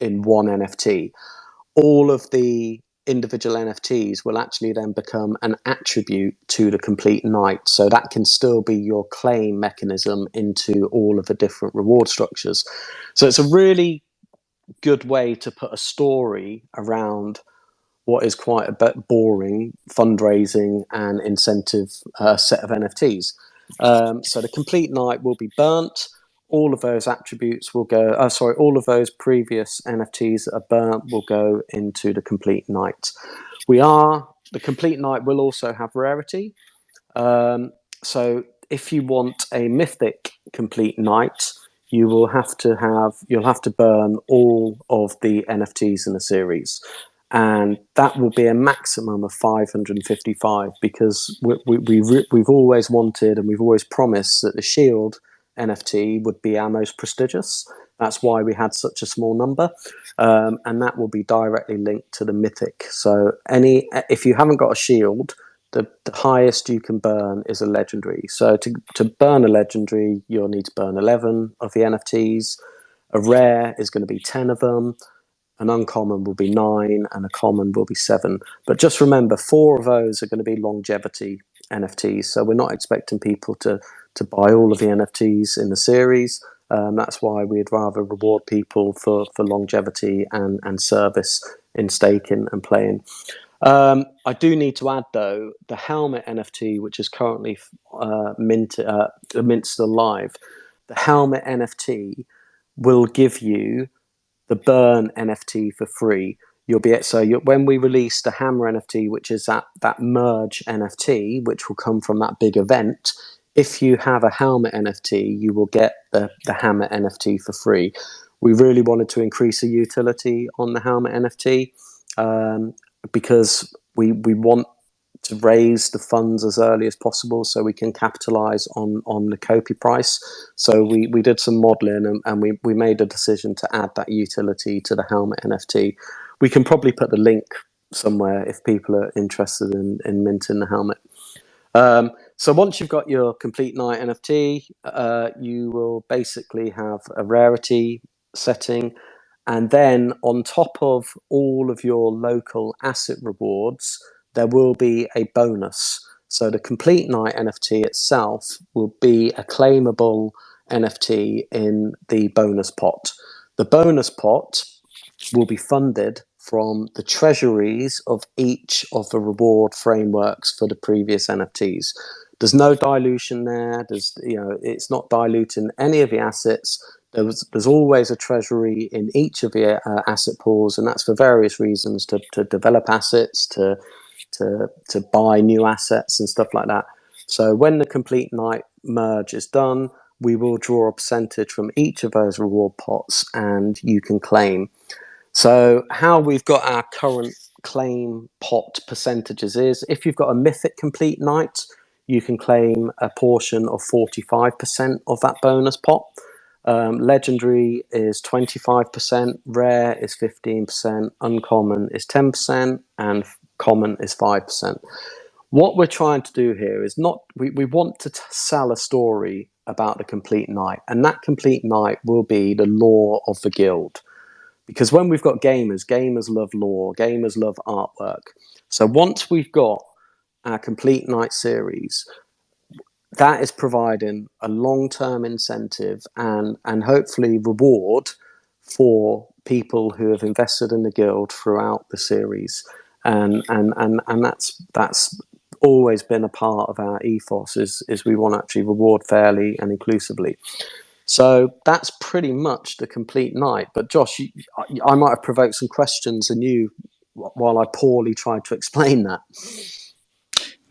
in one NFT. All of the individual NFTs will actually then become an attribute to the complete Knight. So that can still be your claim mechanism into all of the different reward structures. So it's a really good way to put a story around what is quite a bit boring fundraising and incentive set of NFTs. So the complete Knight will be burnt. All of those attributes will go. All of those previous NFTs that are burnt will go into the complete Knight. The complete Knight will also have rarity. So if you want a mythic complete Knight, you'll have to burn all of the NFTs in the series, and that will be a maximum of 555, because we've always wanted and we've always promised that the Shield NFT would be our most prestigious. That's why we had such a small number, and that will be directly linked to the mythic. So if you haven't got a Shield, the highest you can burn is a legendary. So to burn a legendary, you'll need to burn 11 of the NFTs. A rare is going to be 10 of them. An uncommon will be 9, and a common will be 7. But just remember, 4 of those are going to be longevity NFTs. So we're not expecting people to buy all of the NFTs in the series. That's why we'd rather reward people for longevity and service in staking and playing. I do need to add, though, the helmet NFT, which is currently minted still live. The helmet NFT will give you the burn NFT for free. When we release the hammer NFT, which is that merge NFT, which will come from that big event, if you have a helmet NFT, you will get the hammer NFT for free. We really wanted to increase the utility on the helmet NFT, because we want to raise the funds as early as possible so we can capitalize on the KoC price. So we did some modeling, and we made a decision to add that utility to the helmet NFT. We can probably put the link somewhere if people are interested in minting the helmet. So once you've got your complete Knight NFT, you will basically have a rarity setting, and then on top of all of your local asset rewards, there will be a bonus. So the complete Knight NFT itself will be a claimable NFT in the bonus pot. The bonus pot will be funded from the treasuries of each of the reward frameworks for the previous NFTs. There's no dilution there. It's not diluting any of the assets. There's always a treasury in each of the asset pools, and that's for various reasons, to develop assets, to buy new assets and stuff like that. So when the complete Knight merge is done, we will draw a percentage from each of those reward pots, and you can claim. So how we've got our current claim pot percentages is, if you've got a mythic complete Knight, you can claim a portion of 45% of that bonus pot. Legendary is 25%, rare is 15%, uncommon is 10%, and common is 5%. What we're trying to do here is we want to sell a story about the complete night, and that complete night will be the lore of the guild. Because when we've got gamers love lore, gamers love artwork. So once we've got our complete night series, that is providing a long-term incentive and hopefully reward for people who have invested in the guild throughout the series, and that's always been a part of our ethos is we want to actually reward fairly and inclusively. So that's pretty much the complete night. But Josh, I might have provoked some questions in you while I poorly tried to explain that.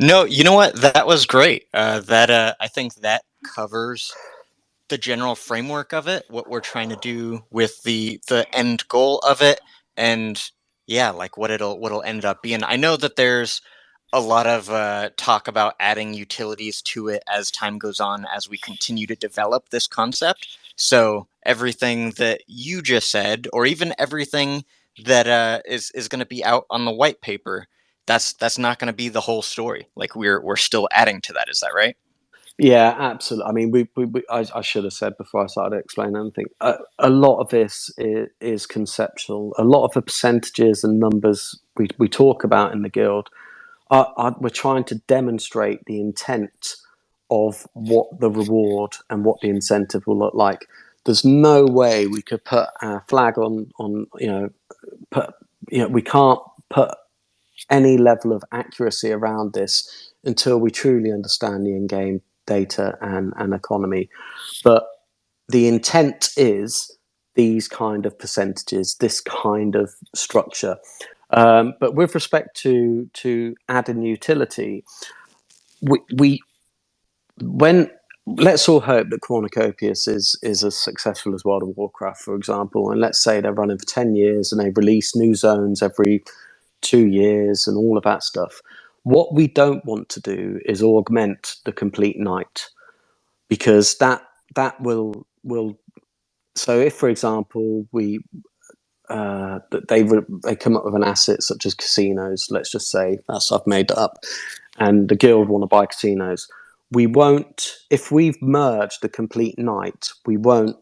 No, you know what? That was great. I think that covers the general framework of it, what we're trying to do with the end goal of it, and yeah, like what'll end up being. I know that there's a lot of talk about adding utilities to it as time goes on, as we continue to develop this concept. So everything that you just said, or even everything that is going to be out on the white paper, that's not going to be the whole story. Like we're still adding to that. Is that right? Yeah, absolutely. I mean, I should have said before I started to explain anything. A lot of this is conceptual. A lot of the percentages and numbers we talk about in the guild we're trying to demonstrate the intent of what the reward and what the incentive will look like. There's no way we could put our flag on we can't put any level of accuracy around this until we truly understand the in-game data and economy. But the intent is these kind of percentages, this kind of structure. But with respect to adding utility, we when let's all hope that Cornucopias is as successful as World of Warcraft, for example, and let's say they're running for 10 years and they release new zones every 2 years and all of that stuff. What we don't want to do is augment the complete night, because that will. So if, for example, they come up with an asset such as casinos, let's just say I've made that up, and the guild want to buy casinos. We won't, if we've merged the complete night, we won't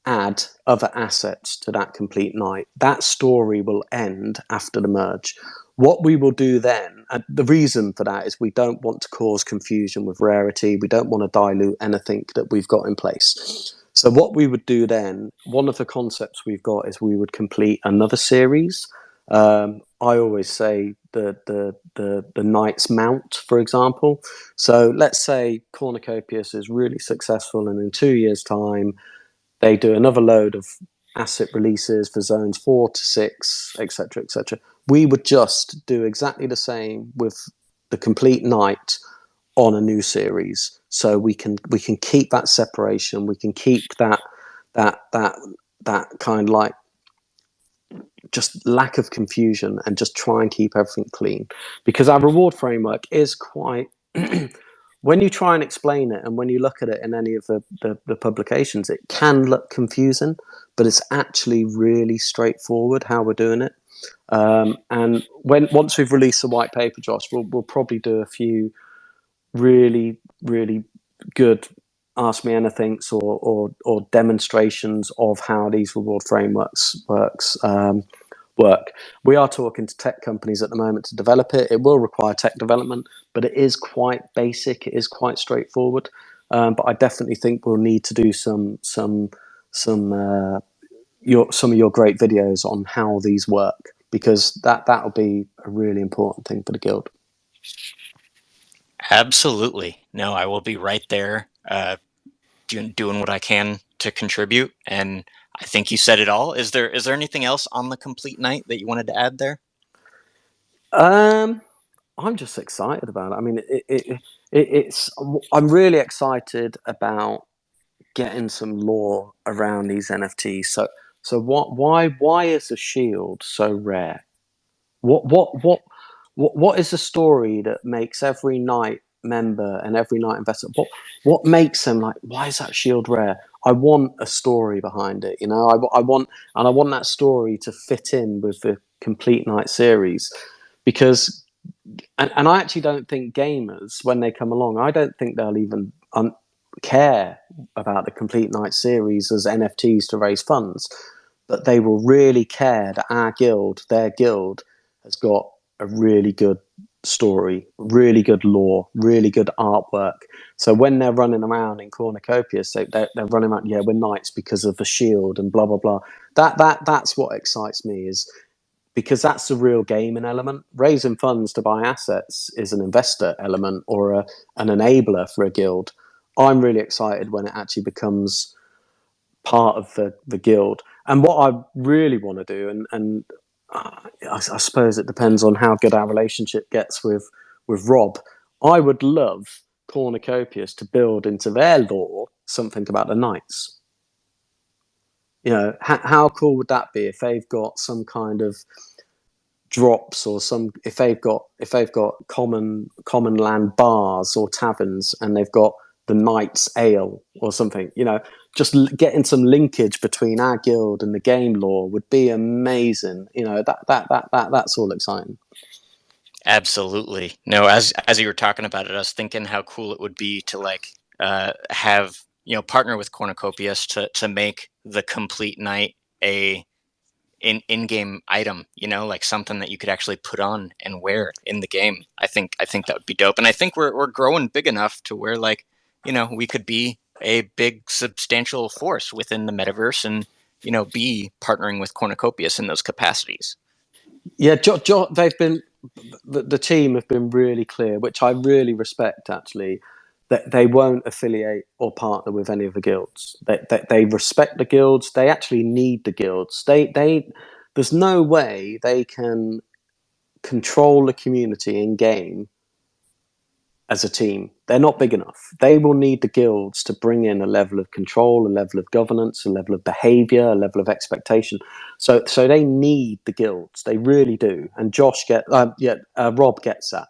add other assets to that complete night. That story will end after the merge. What we will do then, and the reason for that is we don't want to cause confusion with rarity. We don't want to dilute anything that we've got in place. So what we would do then, one of the concepts we've got is we would complete another series. I always say the Knights mount, for example. So let's say Cornucopias is really successful, and in 2 years' time, they do another load of asset releases for zones 4 to 6, etc., etc. We would just do exactly the same with the complete night on a new series, so we can keep that separation. We can keep that kind of like just lack of confusion, and just try and keep everything clean, because our reward framework is quite when you try and explain it and when you look at it in any of the publications, it can look confusing, but it's actually really straightforward how we're doing it. And once we've released the white paper, Josh, we'll probably do a few really, really good Ask Me Anythings or demonstrations of how these reward frameworks work. We are talking to tech companies at the moment to develop it. It will require tech development, but it is quite basic. It is quite straightforward. But I definitely think we'll need to do some of your great videos on how these work, because that'll be a really important thing for the guild. Absolutely. No, I will be right there, doing what I can to contribute. And I think you said it all. Is there anything else on the complete night that you wanted to add there? I'm just excited about it. I mean, it's. I'm really excited about getting some lore around these NFTs. So why is the shield so rare? What is the story that makes every Knight member and every Knight investor? What makes them like? Why is that shield rare? I want a story behind it. I want that story to fit in with the complete Knight series, because and I actually don't think gamers, when they come along, I don't think they'll even care about the Complete Night series as NFTs to raise funds, but they will really care that our guild, their guild, has got a really good story, really good lore, really good artwork. So when they're running around in Cornucopias, they're running around, yeah, we're knights because of the shield and blah blah blah. That's what excites me, is because that's the real gaming element. Raising funds to buy assets is an investor element or an enabler for a guild. I'm really excited when it actually becomes part of the guild. And what I really want to do, and I suppose it depends on how good our relationship gets with Rob. I would love Cornucopias to build into their lore something about the Knights. You know, how cool would that be if they've got some kind of drops, or some, if they've got common land bars or taverns, and they've got the Knights Ale or something, you know, just getting some linkage between our guild and the game lore would be amazing. You know, that's all exciting. Absolutely. No, as you were talking about it, I was thinking how cool it would be to like have, you know, partner with Cornucopias to make the complete night a in-game item, you know, like something that you could actually put on and wear in the game. I think that would be dope. And I think we're growing big enough to where, like, you know, we could be a big substantial force within the metaverse and, you know, be partnering with Cornucopias in those capacities. Yeah, they've been, the team have been really clear, which I really respect actually, that they won't affiliate or partner with any of the guilds. They respect the guilds. They actually need the guilds. They there's no way they can control the community in game as a team. They're not big enough. They will need the guilds to bring in a level of control, a level of governance, a level of behavior, a level of expectation. So they need the guilds. They really do. And Rob gets that.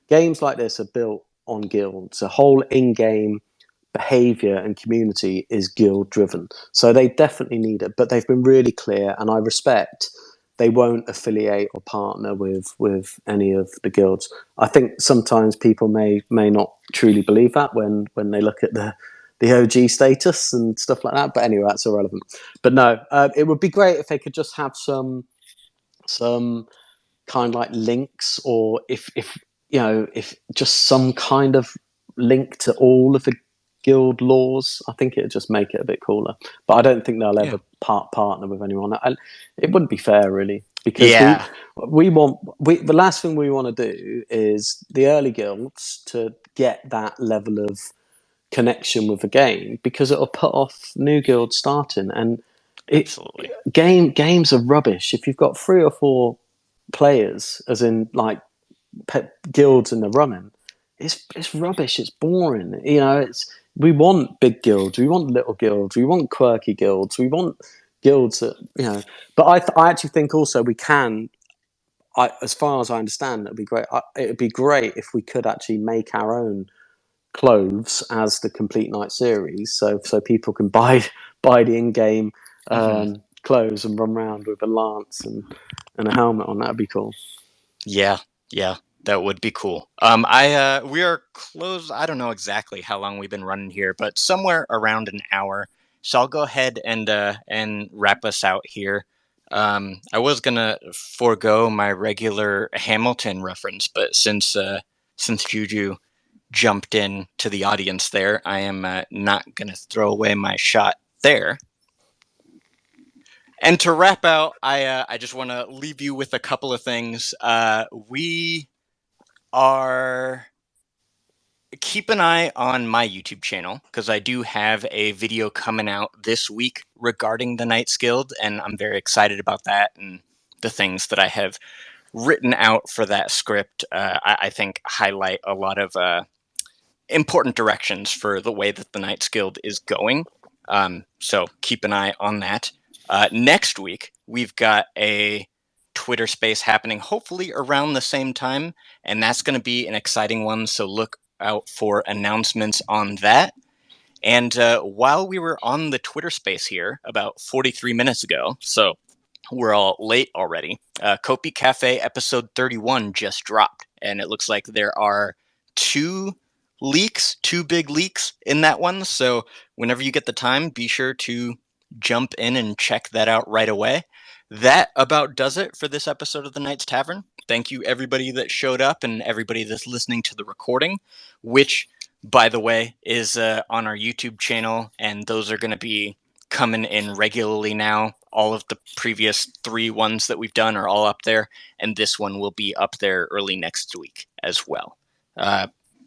Games like this are built on guilds. The whole in-game behavior and community is guild driven. So they definitely need it, but they've been really clear, and I respect they won't affiliate or partner with any of the guilds. I think sometimes people may not truly believe that when they look at the OG status and stuff like that. But anyway, that's irrelevant. But no, it would be great if they could just have some kind of like links, or if you know, if just some kind of link to all of the guild laws. I think it'd just make it a bit cooler. But I don't think they'll Yeah. ever partner with anyone. And it wouldn't be fair, really, because Yeah. the last thing we want to do is the early guilds to get that level of connection with the game, because it'll put off new guilds starting. And it Absolutely. games are rubbish if you've got 3 or 4 players, as in like guilds in the running. It's rubbish. It's boring. You know, we want big guilds. We want little guilds. We want quirky guilds. We want guilds that, you know. But I actually think also we can. As far as I understand, it'd be great. It'd be great if we could actually make our own clothes as the Complete Night series, so people can buy the in-game Hmm. clothes and run around with a lance and a helmet on. That'd be cool. Yeah, yeah, that would be cool. We are close. I don't know exactly how long we've been running here, but somewhere around an hour. So I'll go ahead and wrap us out here. I was gonna forego my regular Hamilton reference, but since Juju jumped in to the audience there, I am not gonna throw away my shot there. And to wrap out, I just want to leave you with a couple of things. We are keep an eye on my YouTube channel because I do have a video coming out this week regarding the Knights Guild, and I'm very excited about that and the things that I have written out for that script. I think highlight a lot of important directions for the way that the Knights Guild is going. So keep an eye on that. Next week, we've got a Twitter space happening, hopefully around the same time, and that's going to be an exciting one. So look out for announcements on that. And while we were on the Twitter space here about 43 minutes ago, so we're all late already, Kopi Cafe episode 31 just dropped, and it looks like there are 2 leaks, 2 big leaks in that one. So whenever you get the time, be sure to jump in and check that out right away. That about does it for this episode of the Knights Tavern. Thank you, everybody that showed up and everybody that's listening to the recording, which, by the way, is on our YouTube channel, and those are going to be coming in regularly now. All of the previous 3 ones that we've done are all up there, and this one will be up there early next week as well.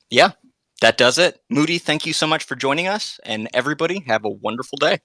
Yeah, that does it. Moody, thank you so much for joining us, and everybody have a wonderful day.